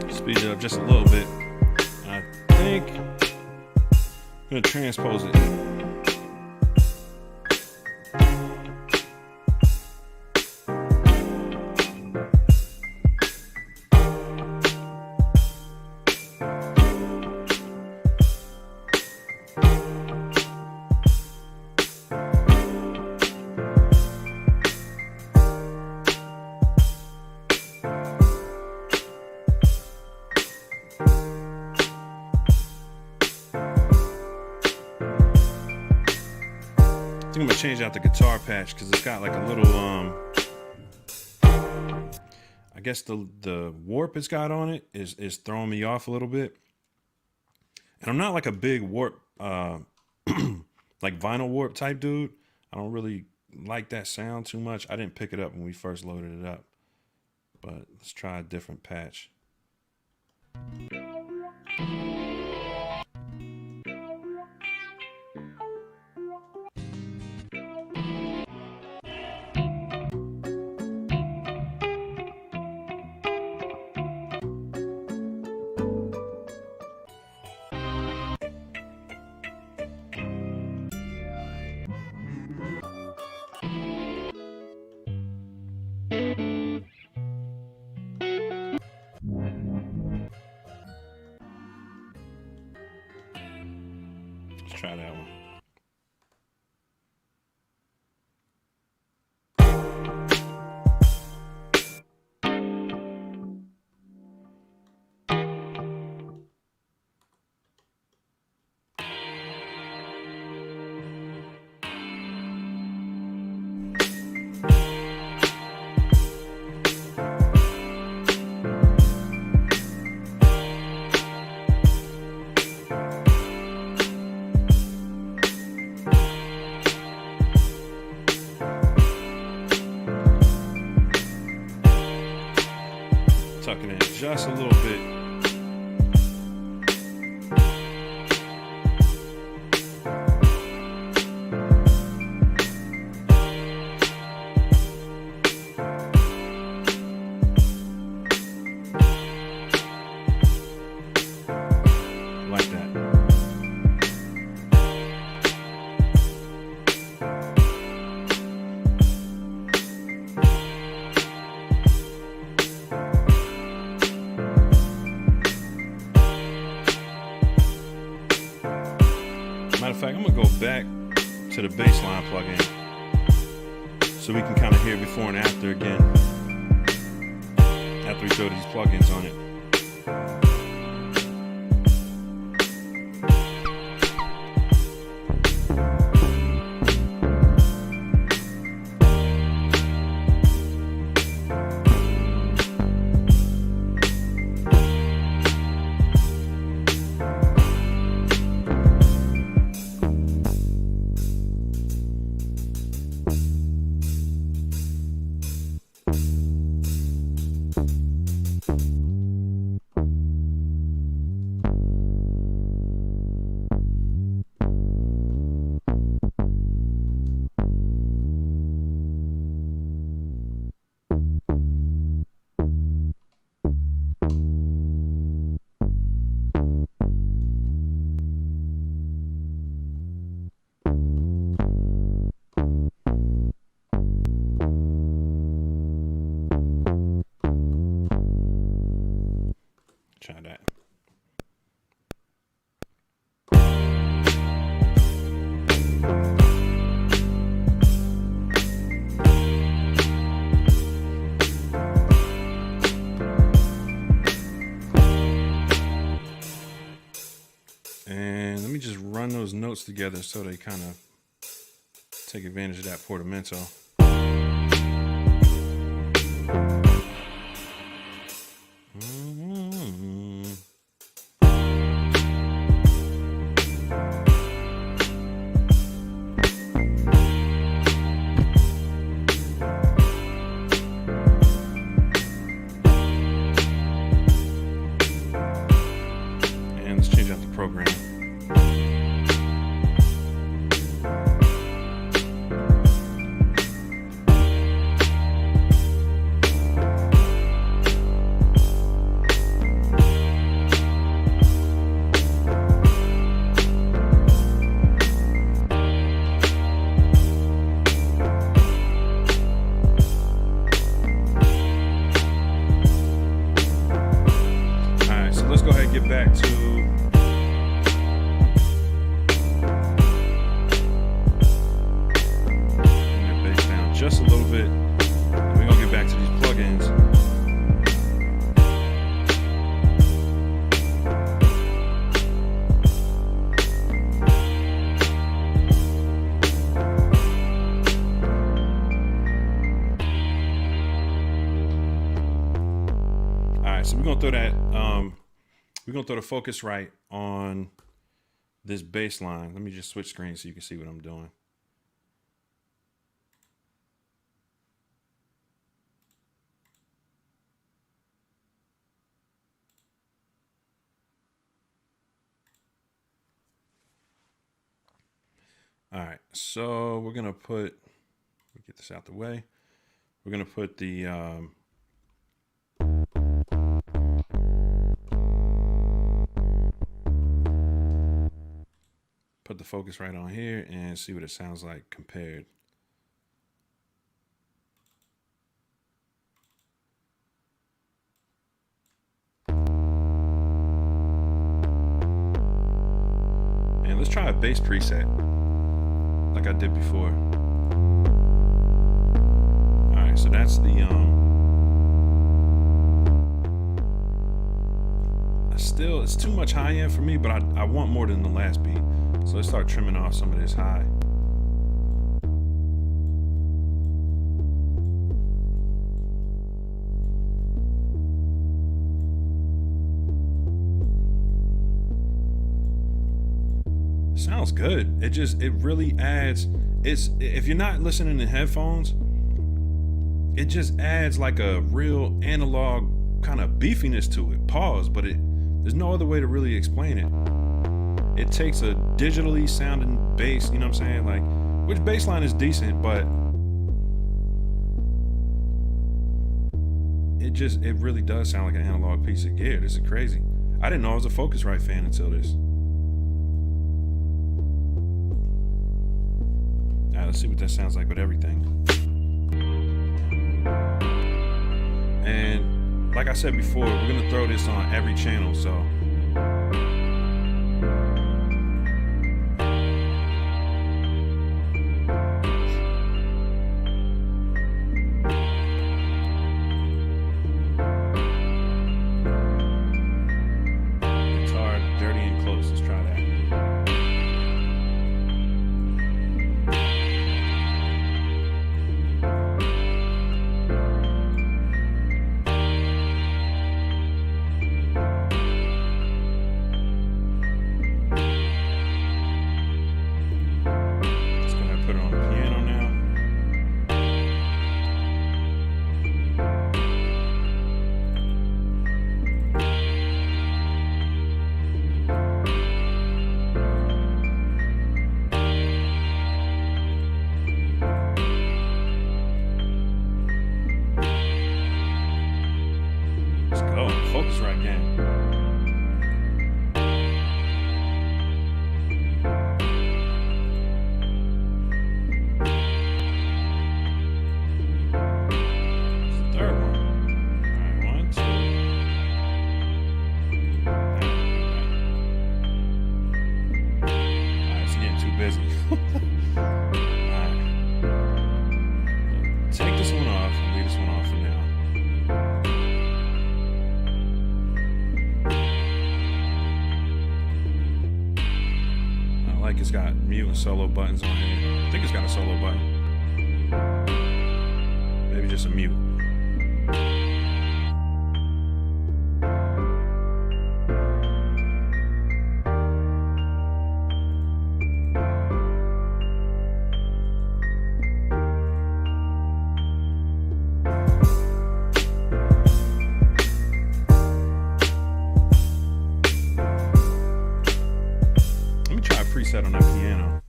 Speed it up just a little bit. I think I'm gonna transpose it. I'm gonna change out the guitar patch because it's got like a little I guess the warp it's got on it is throwing me off a little bit. And I'm not like a big warp like vinyl warp type dude. I don't really like that sound too much. I didn't pick it up when we first loaded it up. But let's try a different patch. Try that one. Tucking in just a little bit. Like that. Matter of fact, I'm gonna go back to the bassline plugin so we can kind of hear before and after again after we throw these plugins on it. Try that. And let me just run those notes together so they kind of take advantage of that portamento. Program. All right, so let's go ahead and get back to just a little bit. We're gonna get back to these plugins. All right, so we're gonna throw that. We're gonna throw the Focusrite on this bass line. Let me just switch screens so you can see what I'm doing. All right, so we're gonna put, get this out the way. We're gonna put the Focusrite on here and see what it sounds like compared. And let's try a bass preset like I did before. All right, so that's the still, it's too much high end for me, but I want more than the last beat. So let's start trimming off some of this high. Sounds good. It really adds, if you're not listening in headphones, it just adds like a real analog kind of beefiness to it. Pause, but there's no other way to really explain it. It takes a digitally sounding bass, you know what I'm saying? Like, which bass line is decent, but it really does sound like an analog piece of gear. This is crazy. I didn't know I was a Focusrite fan until this. All right, let's see what that sounds like with everything. And like I said before, we're gonna throw this on every channel, so. Guitar, dirty and close, let's try that. Focusrite Gang. It's the third one. All right, 1, 2. All right, it's getting too busy. All right. Take this one off and leave this one off for now. Like it's got mute and solo buttons on here. I think it's got a solo button. Maybe just a mute. Preset on that piano.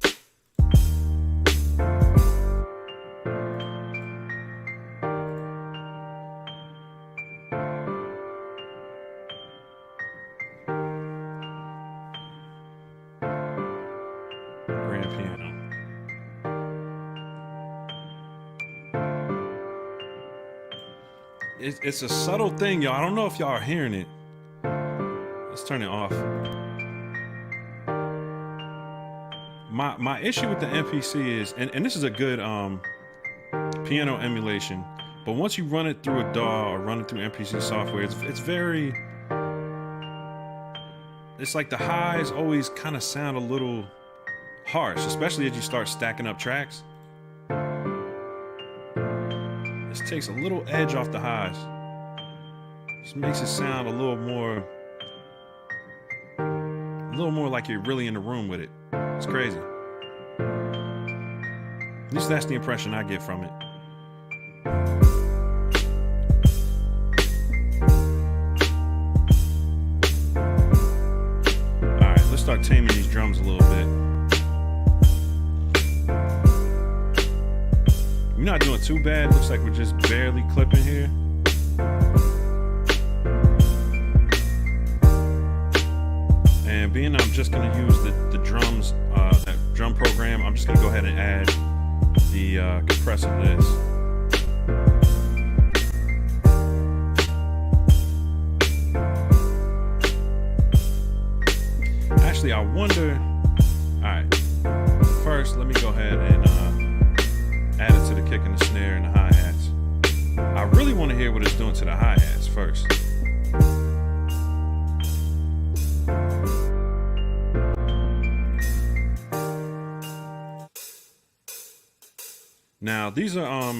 Grand piano. It's a subtle thing, y'all. I don't know if y'all are hearing it. Let's turn it off. My issue with the MPC is, and this is a good piano emulation, but once you run it through a DAW or run it through MPC software, it's very, it's like the highs always kind of sound a little harsh, especially as you start stacking up tracks. This takes a little edge off the highs. Just makes it sound a little more like you're really in the room with it. It's crazy. At least that's the impression I get from it. All right, let's start taming these drums a little bit. We're not doing too bad. Looks like we're just barely clipping here. And being I'm just going to use the drums, that drum program, I'm just going to go ahead and add the compressor to this. Actually, I wonder Alright, first let me go ahead and add it to the kick and the snare and the hi-hats. I really want to hear what it's doing to the hi-hats first. Now these are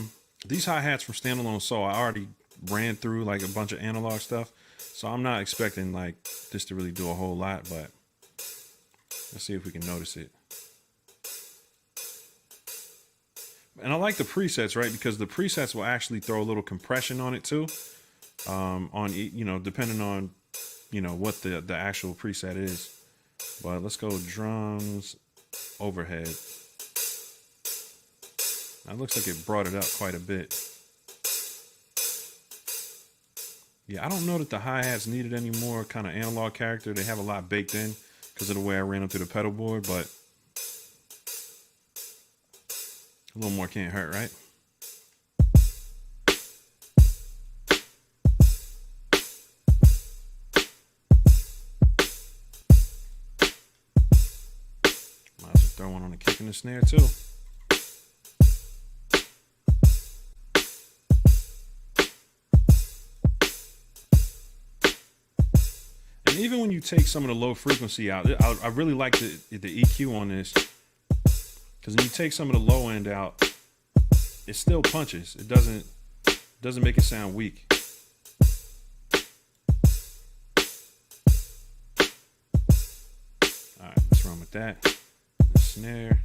these hi-hats from Standalone Soul. I already ran through like a bunch of analog stuff, so I'm not expecting like this to really do a whole lot, but let's see if we can notice it. And I like the presets, right? Because the presets will actually throw a little compression on it too. On, you know, depending on, you know, what the actual preset is. But let's go drums, overhead. That looks like it brought it up quite a bit. Yeah, I don't know that the hi-hats needed any more kind of analog character. They have a lot baked in because of the way I ran them through the pedal board, but a little more can't hurt, right? Might as well throw one on the kick and the snare too. And even when you take some of the low frequency out, I really like the EQ on this. Because when you take some of the low end out, it still punches. It doesn't make it sound weak. All right, let's run with that. The snare.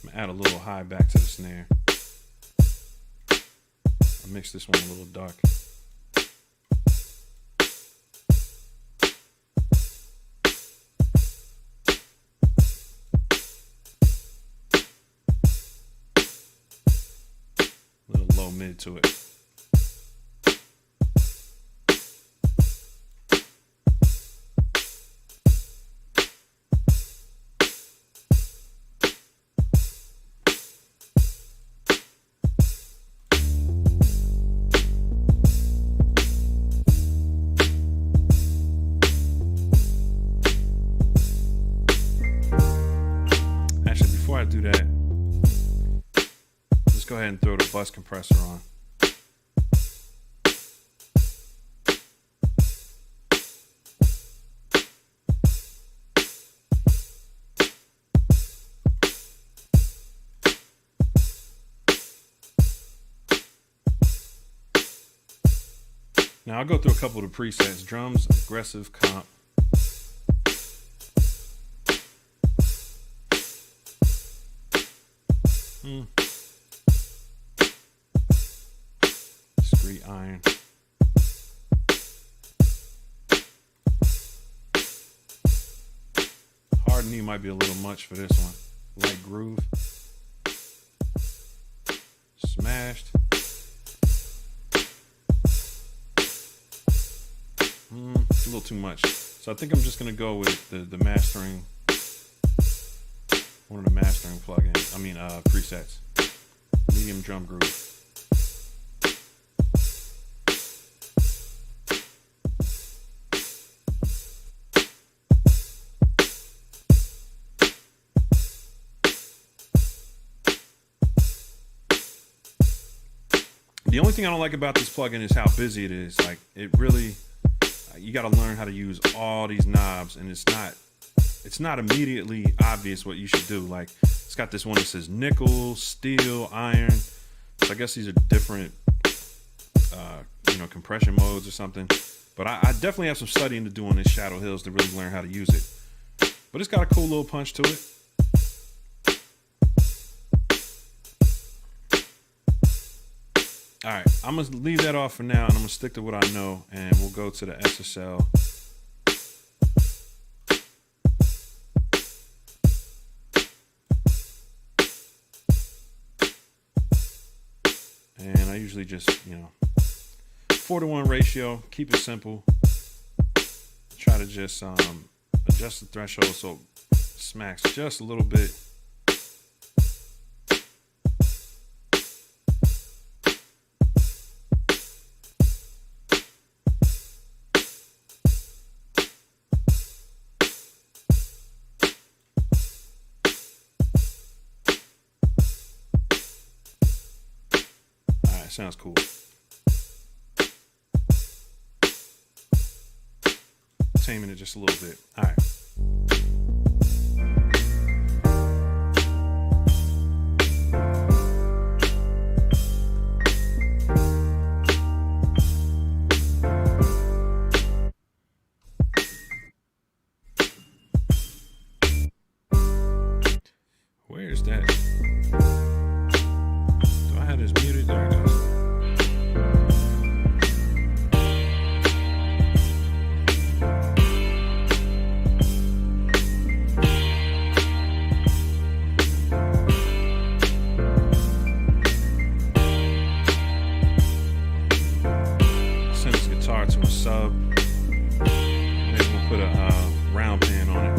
I'm gonna add a little high back to the snare. I mixed this one a little dark. Mid to it. Actually, before I do that, let's go ahead and throw the bus compressor on. Now I'll go through a couple of the presets. Drums, aggressive, comp. Discrete iron. Hard knee might be a little much for this one. Light groove. Smashed. It's a little too much. So I think I'm just going to go with the mastering, one of the mastering plugins, presets. Medium drum groove. The only thing I don't like about this plugin is how busy it is. Like, it really, you got to learn how to use all these knobs, and it's not immediately obvious what you should do. Like, it's got this one that says nickel, steel, iron. So I guess these are different, compression modes or something. But I definitely have some studying to do on this Shadowhills to really learn how to use it. But it's got a cool little punch to it. All right, I'm going to leave that off for now, and I'm going to stick to what I know, and we'll go to the SSL. And I usually just, 4-to-1 ratio, keep it simple. Try to just adjust the threshold so it smacks just a little bit. right, sounds cool. Taming it just a little bit. All right. Where's that? Do I have this muted? There it goes. Send this guitar to a sub. Maybe we'll put a round pan on it.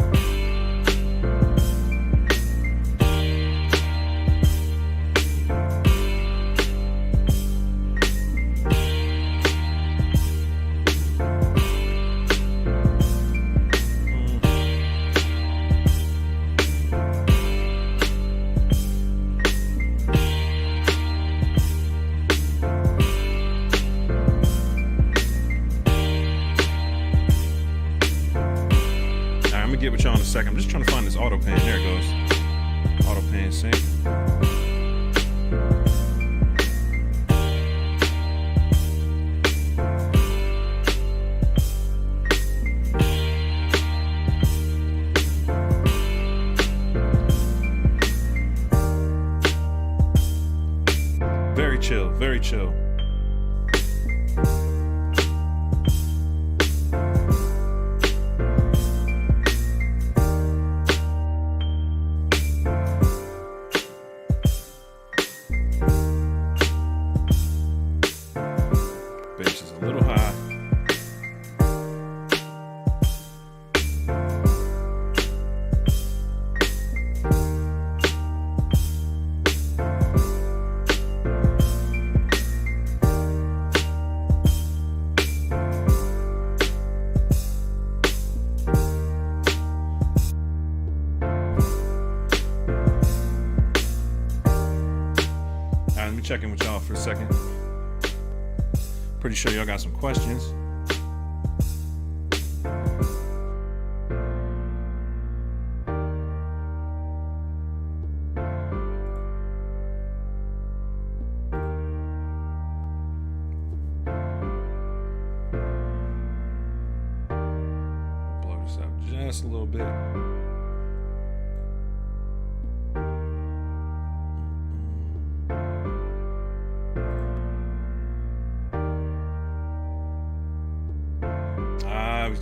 Get with y'all in a second. I'm just trying to find this auto pan. There it goes. Auto pan sync. Very chill, very chill. Checking with y'all for a second. Pretty sure y'all got some questions. Blow this up just a little bit.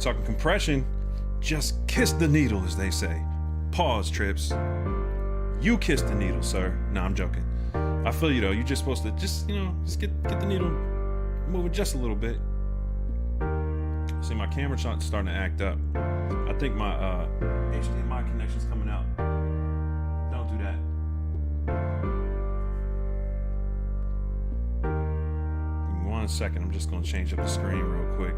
Talking compression, just kiss the needle, as they say. Pause, Trips. You kiss the needle, sir. No, I'm joking. I feel you though. You're just supposed to just get the needle moving just a little bit. See, my camera's starting to act up. I think my HDMI connection's coming out. Don't do that. Give me 1 second. I'm just gonna change up the screen real quick.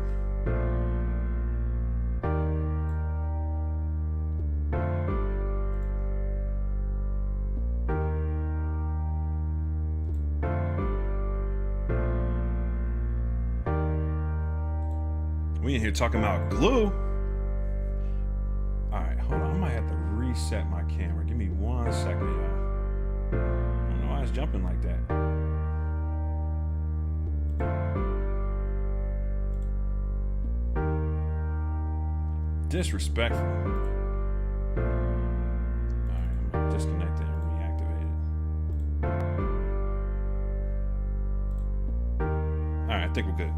We in here talking about glue. All right, hold on. I might have to reset my camera. Give me 1 second, y'all. I don't know why it's jumping like that. Disrespectful. All right, I'm gonna disconnect it and reactivate it. All right, I think we're good.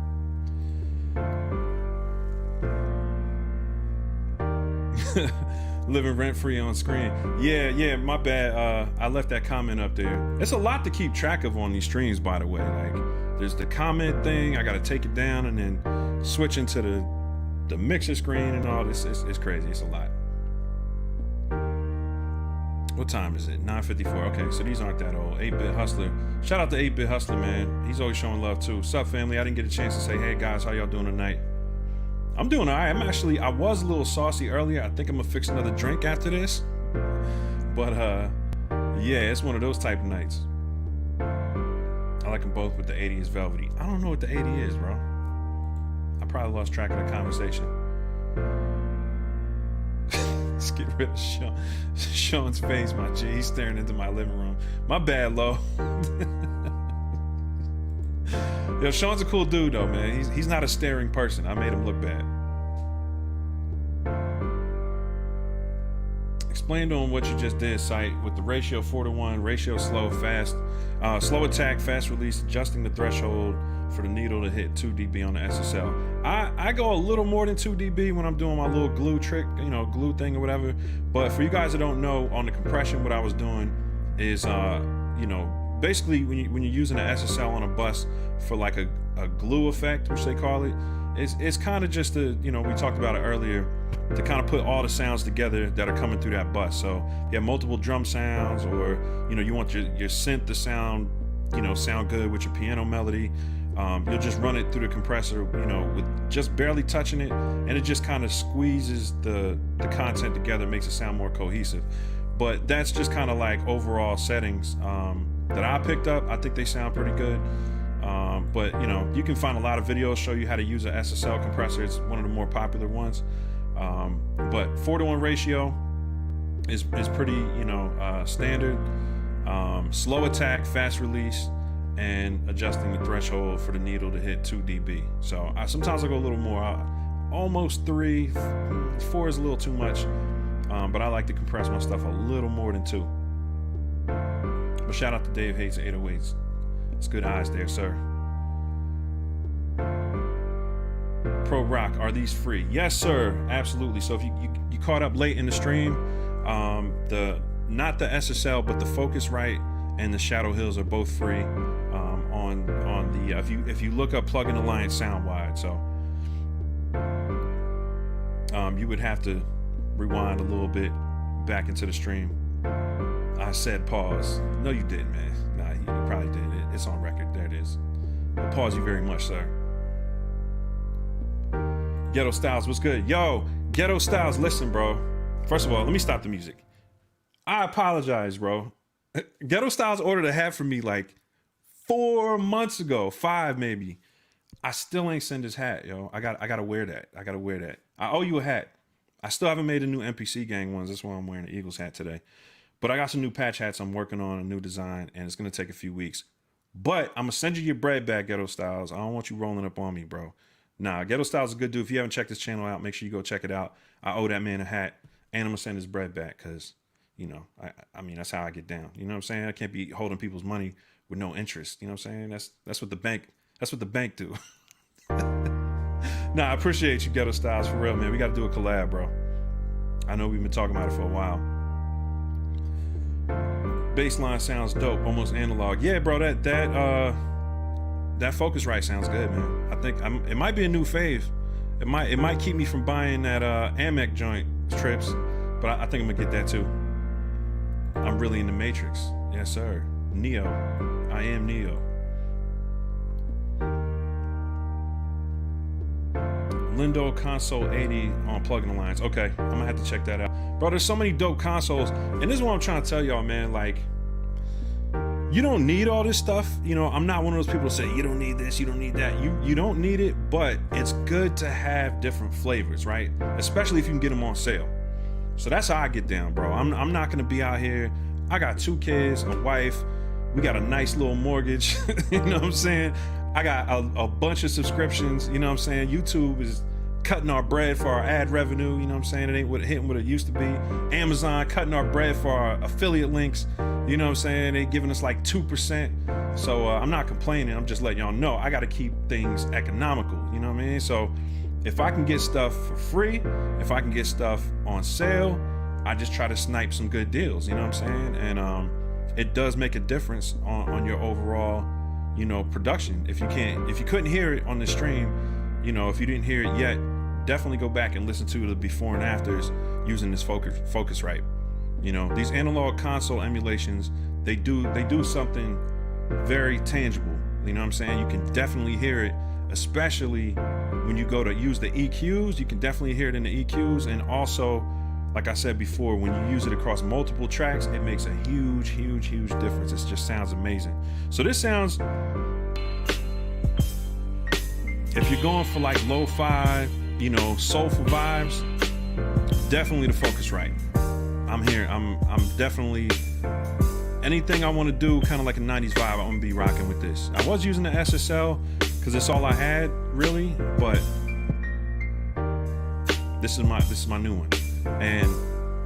Living rent-free on screen. Yeah, my bad. I left that comment up there. It's a lot to keep track of on these streams, by the way. Like, there's the comment thing. I gotta take it down and then switch into the mixer screen and all this. It's crazy. It's a lot. What time is it? 9:54. Okay, so these aren't that old. 8-Bit Hustler. Shout out to 8-Bit Hustler, man. He's always showing love too. What's up, family? I didn't get a chance to say, hey guys, how y'all doing tonight? I'm doing all right. I was a little saucy earlier. I think I'm gonna fix another drink after this. But yeah, it's one of those type of nights. I I like them both, but the 80 is velvety. I don't know what the 80 is, bro. I probably lost track of the conversation. Let's get rid of Sean's face, my G. He's staring into my living room. My bad, Lo. Yo, Sean's a cool dude, though, man. He's not a staring person. I made him look bad. Explain to him what you just did, Sight, with the ratio 4:1, ratio slow, fast, slow attack, fast release, adjusting the threshold for the needle to hit 2 dB on the SSL. I go a little more than 2 dB when I'm doing my little glue trick, you know, glue thing or whatever. But for you guys that don't know, on the compression, what I was doing is, you know, basically when you're using an SSL on a bus for like a glue effect, which they call it, it's kind of just to, you know, we talked about it earlier, to kind of put all the sounds together that are coming through that bus. So you have multiple drum sounds, or, you know, you want your synth to sound, you know, sound good with your piano melody. You'll just run it through the compressor, you know, with just barely touching it, and it just kind of squeezes the content together, makes it sound more cohesive. But that's just kind of like overall settings that I picked up. I think they sound pretty good. But, you know, you can find a lot of videos show you how to use an SSL compressor. It's one of the more popular ones. But 4:1 ratio is pretty, you know, standard. Slow attack, fast release, and adjusting the threshold for the needle to hit 2 dB. So sometimes I go a little more, almost 3, 4 is a little too much. But I like to compress my stuff a little more than 2. But shout out to Dave Hates 808s. It's good eyes there, sir. Pro Rock, are these free? Yes, sir, absolutely. So if you caught up late in the stream, not the SSL, but the Focusrite and the Shadowhills are both free on the if you look up Plugin Alliance Soundwide. So you would have to rewind a little bit back into the stream. I said pause. No, you didn't, man. Nah, you probably did. It's on record. There it is. I pause you very much, sir. Ghetto Styles, what's good? Yo, Ghetto Styles, listen, bro. First of all, let me stop the music. I apologize, bro. Ghetto Styles ordered a hat for me like 4 months ago, 5 maybe. I still ain't sent his hat, yo. I gotta wear that. I gotta wear that. I owe you a hat. I still haven't made a new MPC Gang ones. That's why I'm wearing the Eagles hat today. But I got some new patch hats I'm working on, a new design, and it's gonna take a few weeks. But I'm gonna send you your bread back, Ghetto Styles. I don't want you rolling up on me, bro. Nah, Ghetto Styles is a good dude. If you haven't checked his channel out, make sure you go check it out. I owe that man a hat, and I'm gonna send his bread back, because, you know, I mean, that's how I get down. You know what I'm saying? I can't be holding people's money with no interest. You know what I'm saying? That's what the bank do. Nah, I appreciate you, Ghetto Styles, for real, man. We gotta do a collab, bro. I know we've been talking about it for a while. Bassline sounds dope, almost analog. Yeah, bro, that Focusrite sounds good, man. I think it might be a new fave. It might keep me from buying that Amek joint trips, but I think I'm gonna get that too. I'm really in the Matrix. Yes, sir. Neo. I am Neo. Lindo Console 80 on Plugin Alliance. Okay, I'm gonna have to check that out. Bro, there's so many dope consoles, and this is what I'm trying to tell y'all, man. Like, you don't need all this stuff. You know, I'm not one of those people to say, you don't need this, you don't need that. You don't need it, but it's good to have different flavors, right? Especially if you can get them on sale. So that's how I get down, bro. I'm not gonna be out here. I got 2 kids, a wife. We got a nice little mortgage. You know what I'm saying? I got a bunch of subscriptions. You know what I'm saying? YouTube is cutting our bread for our ad revenue. You know what I'm saying? It ain't hitting what it used to be. Amazon cutting our bread for our affiliate links. You know what I'm saying? They giving us like 2%. So I'm not complaining. I'm just letting y'all know I got to keep things economical. You know what I mean? So if I can get stuff for free, if I can get stuff on sale, I just try to snipe some good deals. You know what I'm saying? And it does make a difference on your overall, you know, production. If you couldn't hear it on the stream, you know, if you didn't hear it yet, definitely go back and listen to the before and afters using this Focusrite. You know, these analog console emulations, they do something very tangible. You know what I'm saying? You can definitely hear it, especially when you go to use the EQs. You can definitely hear it in the EQs, and also, like I said before, when you use it across multiple tracks, it makes a huge difference. It just sounds amazing. So this sounds if you're going for like lo-fi, you know, soulful vibes, definitely the Focusrite. I'm here. I'm definitely, anything I want to do kind of like a 90s vibe, I'm gonna be rocking with this. I was using the SSL because it's all I had really, but this is my new one, and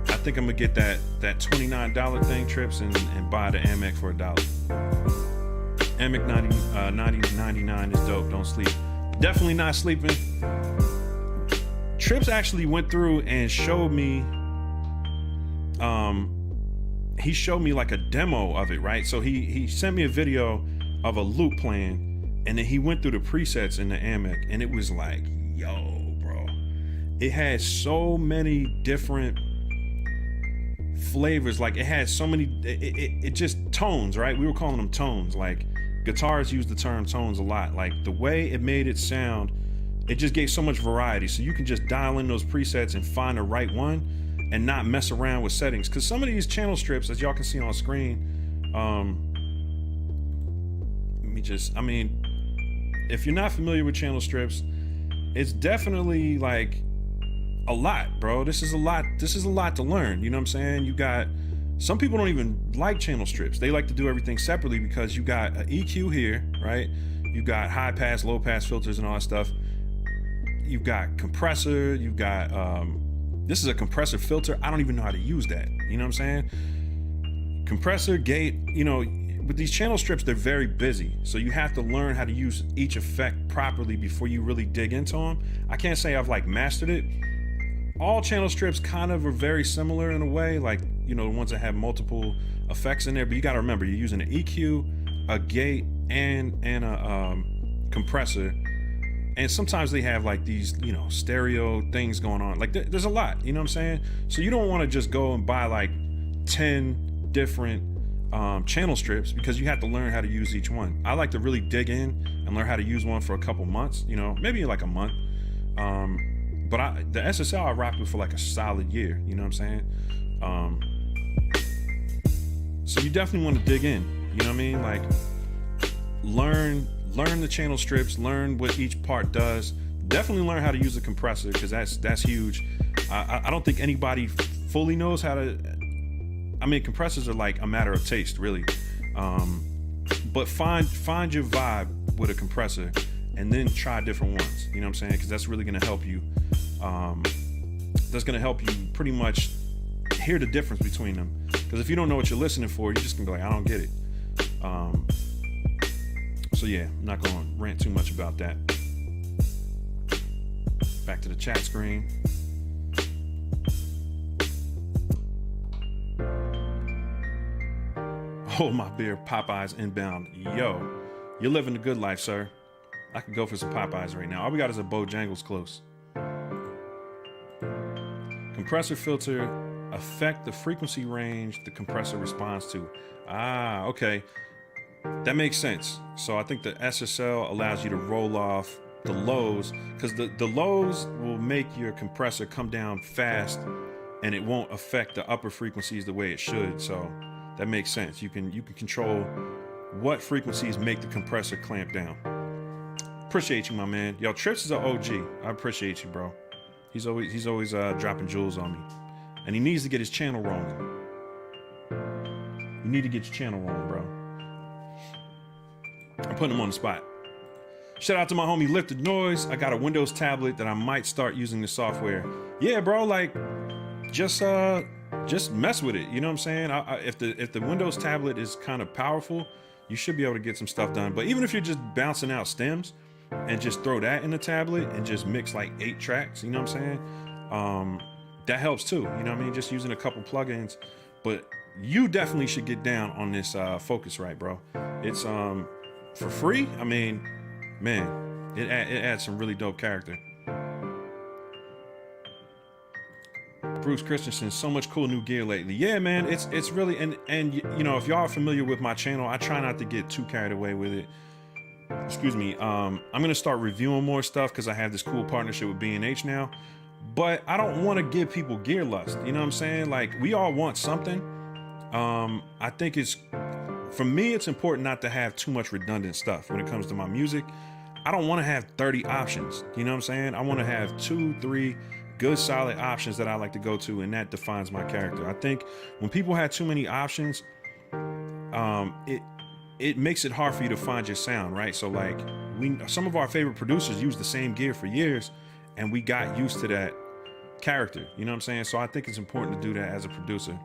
I think I'm gonna get that $29 thing, Trips, and buy the Mk for $1. Mk 9099 is dope. Don't sleep. Definitely not sleeping. Trips actually went through and showed me. He showed me like a demo of it, right? So he sent me a video of a loop playing, and then he went through the presets in the Mk, and it was like, yo, bro, it had so many different flavors. Like it had so many, it just tones, right? We were calling them tones. Like guitars use the term tones a lot. Like the way it made it sound, it just gave so much variety. So you can just dial in those presets and find the right one and not mess around with settings. Because some of these channel strips, as y'all can see on screen, if you're not familiar with channel strips, it's definitely like a lot, bro. This is a lot to learn. You know what I'm saying? You got, some people don't even like channel strips. They like to do everything separately because you got an EQ here, right? You got high pass, low pass filters and all that stuff. You've got compressor, you've got, this is a compressor filter. I don't even know how to use that. You know what I'm saying? Compressor, gate, you know, with these channel strips, they're very busy. So you have to learn how to use each effect properly before you really dig into them. I can't say I've like mastered it. All channel strips kind of are very similar in a way, like, you know, the ones that have multiple effects in there, but you got to remember you're using an EQ, a gate, and a compressor. And sometimes they have like these, you know, stereo things going on. Like there's a lot, you know what I'm saying? So you don't want to just go and buy like 10 different channel strips, because you have to learn how to use each one. I like to really dig in and learn how to use one for a couple months, you know, maybe like a month. But the SSL I rocked with for like a solid year, you know what I'm saying? So you definitely want to dig in, you know what I mean? Like learn the channel strips, learn what each part does. Definitely learn how to use a compressor, because that's huge. I don't think anybody fully knows how to. I mean, compressors are like a matter of taste, really. But find your vibe with a compressor, and then try different ones. You know what I'm saying? Because that's really going to help you. That's going to help you pretty much hear the difference between them. Because if you don't know what you're listening for, you're just going to be like, I don't get it. So yeah, I'm not going to rant too much about that. Back to the chat screen. Hold my beer, Popeyes inbound. Yo, you're living the good life, sir. I could go for some Popeyes right now. All we got is a Bojangles close. Compressor filter affect the frequency range the compressor responds to. Ah, okay. That makes sense. So I think the SSL allows you to roll off the lows, because the lows will make your compressor come down fast, and it won't affect the upper frequencies the way it should. So that makes sense. You can control what frequencies make the compressor clamp down. Appreciate you, my man. Yo, Trips is an OG. I appreciate you, bro. He's always dropping jewels on me, and he needs to get his channel rolling. You need to get your channel rolling, bro. I'm putting him on the spot. Shout out to my homie Lifted Noise. I got a Windows tablet that I might start using the software. Yeah, bro, like just mess with it. You know what I'm saying? If the Windows tablet is kind of powerful, you should be able to get some stuff done. But even if you're just bouncing out stems and just throw that in the tablet and just mix like 8 tracks, you know what I'm saying? That helps too. You know what I mean? Just using a couple plugins. But you definitely should get down on this Focusrite, bro. It's for free. I mean, man, it adds some really dope character. Bruce Christensen, so much cool new gear lately. Yeah, man, it's really, and you know, if y'all are familiar with my channel, I try not to get too carried away with it. Excuse me. I'm gonna start reviewing more stuff because I have this cool partnership with B&H now. But I don't want to give people gear lust. You know what I'm saying? Like, we all want something. I think for me, it's important not to have too much redundant stuff when it comes to my music. I don't want to have 30 options. You know what I'm saying? I want to have 2, 3 good solid options that I like to go to, and that defines my character. I think when people have too many options, it makes it hard for you to find your sound, right? So like some of our favorite producers use the same gear for years, and we got used to that character. You know what I'm saying? So I think it's important to do that as a producer.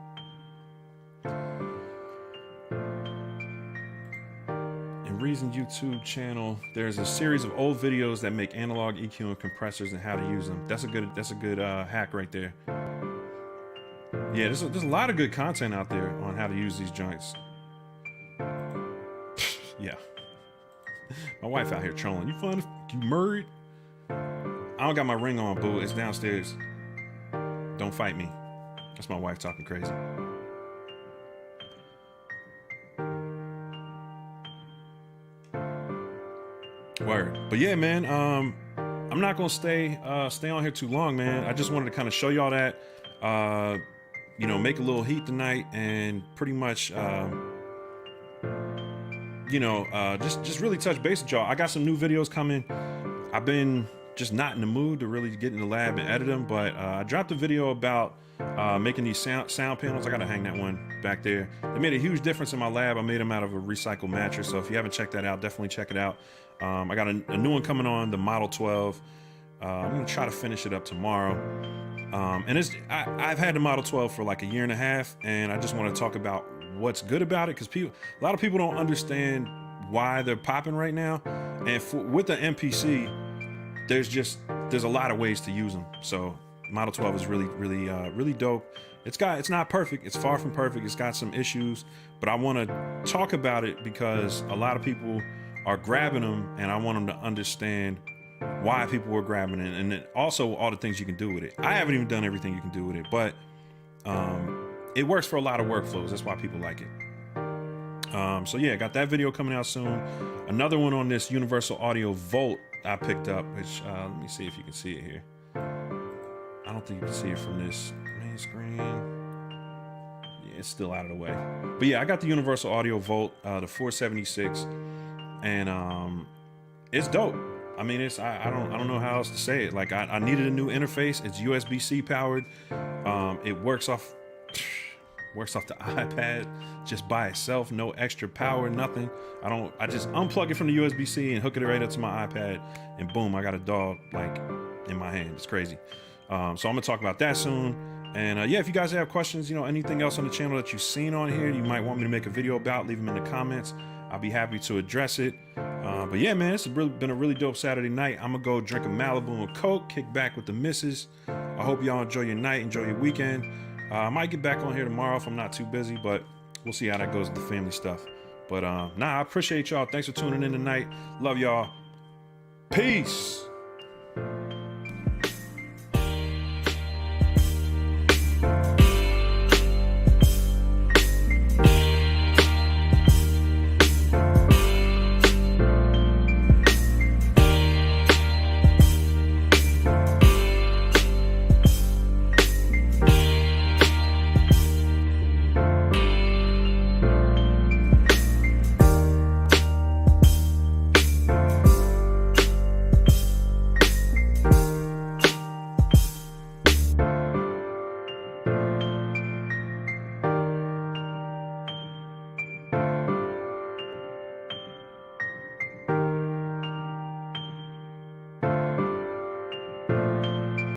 In Reason YouTube channel, there's a series of old videos that make analog EQ and compressors and how to use them. That's a good hack right there. Yeah, there's a lot of good content out there on how to use these joints. Yeah. My wife out here trolling. You fun? You married? I don't got my ring on, boo. It's downstairs. Don't fight me. That's my wife talking crazy. Word. But yeah, man, I'm not gonna stay on here too long, man. I just wanted to kind of show y'all that, you know, make a little heat tonight, and pretty much, you know, just really touch base with y'all. I got some new videos coming. I've been just not in the mood to really get in the lab and edit them, but I dropped a video about making these sound panels. I gotta hang that one back there. They made a huge difference in my lab. I made them out of a recycled mattress, so if you haven't checked that out, definitely check it out. I got a new one coming on, the Model 12. I'm gonna try to finish it up tomorrow. And I've had the Model 12 for like a year and a half, and I just want to talk about what's good about it, because a lot of people don't understand why they're popping right now. And with the MPC, there's a lot of ways to use them. So Model 12 is really dope. It's not perfect. It's far from perfect. It's got some issues, but I want to talk about it because a lot of people are grabbing them, and I want them to understand why people were grabbing it, and then also all the things you can do with it. I haven't even done everything you can do with it, but it works for a lot of workflows. That's why people like it. So yeah, got that video coming out soon. Another one on this Universal Audio Volt I picked up, which let me see if you can see it here. I don't think you can see it from this main screen. Yeah, it's still out of the way. But yeah, I got the Universal Audio Volt, the 476, and it's dope. I mean, I don't know how else to say it. Like I needed a new interface. It's USB-C powered. It works off the iPad just by itself, no extra power, nothing. I just unplug it from the USB-C and hook it right up to my iPad, and boom, I got a dog like in my hand. It's crazy. So I'm gonna talk about that soon. And yeah, if you guys have questions, you know, anything else on the channel that you've seen on here, you might want me to make a video about, leave them in the comments. I'll be happy to address it. But yeah, man, it's been a really dope Saturday night. I'm gonna go drink a Malibu and Coke, kick back with the missus. I hope y'all enjoy your night, enjoy your weekend. I might get back on here tomorrow if I'm not too busy, but we'll see how that goes with the family stuff. But I appreciate y'all. Thanks for tuning in tonight. Love y'all. Peace.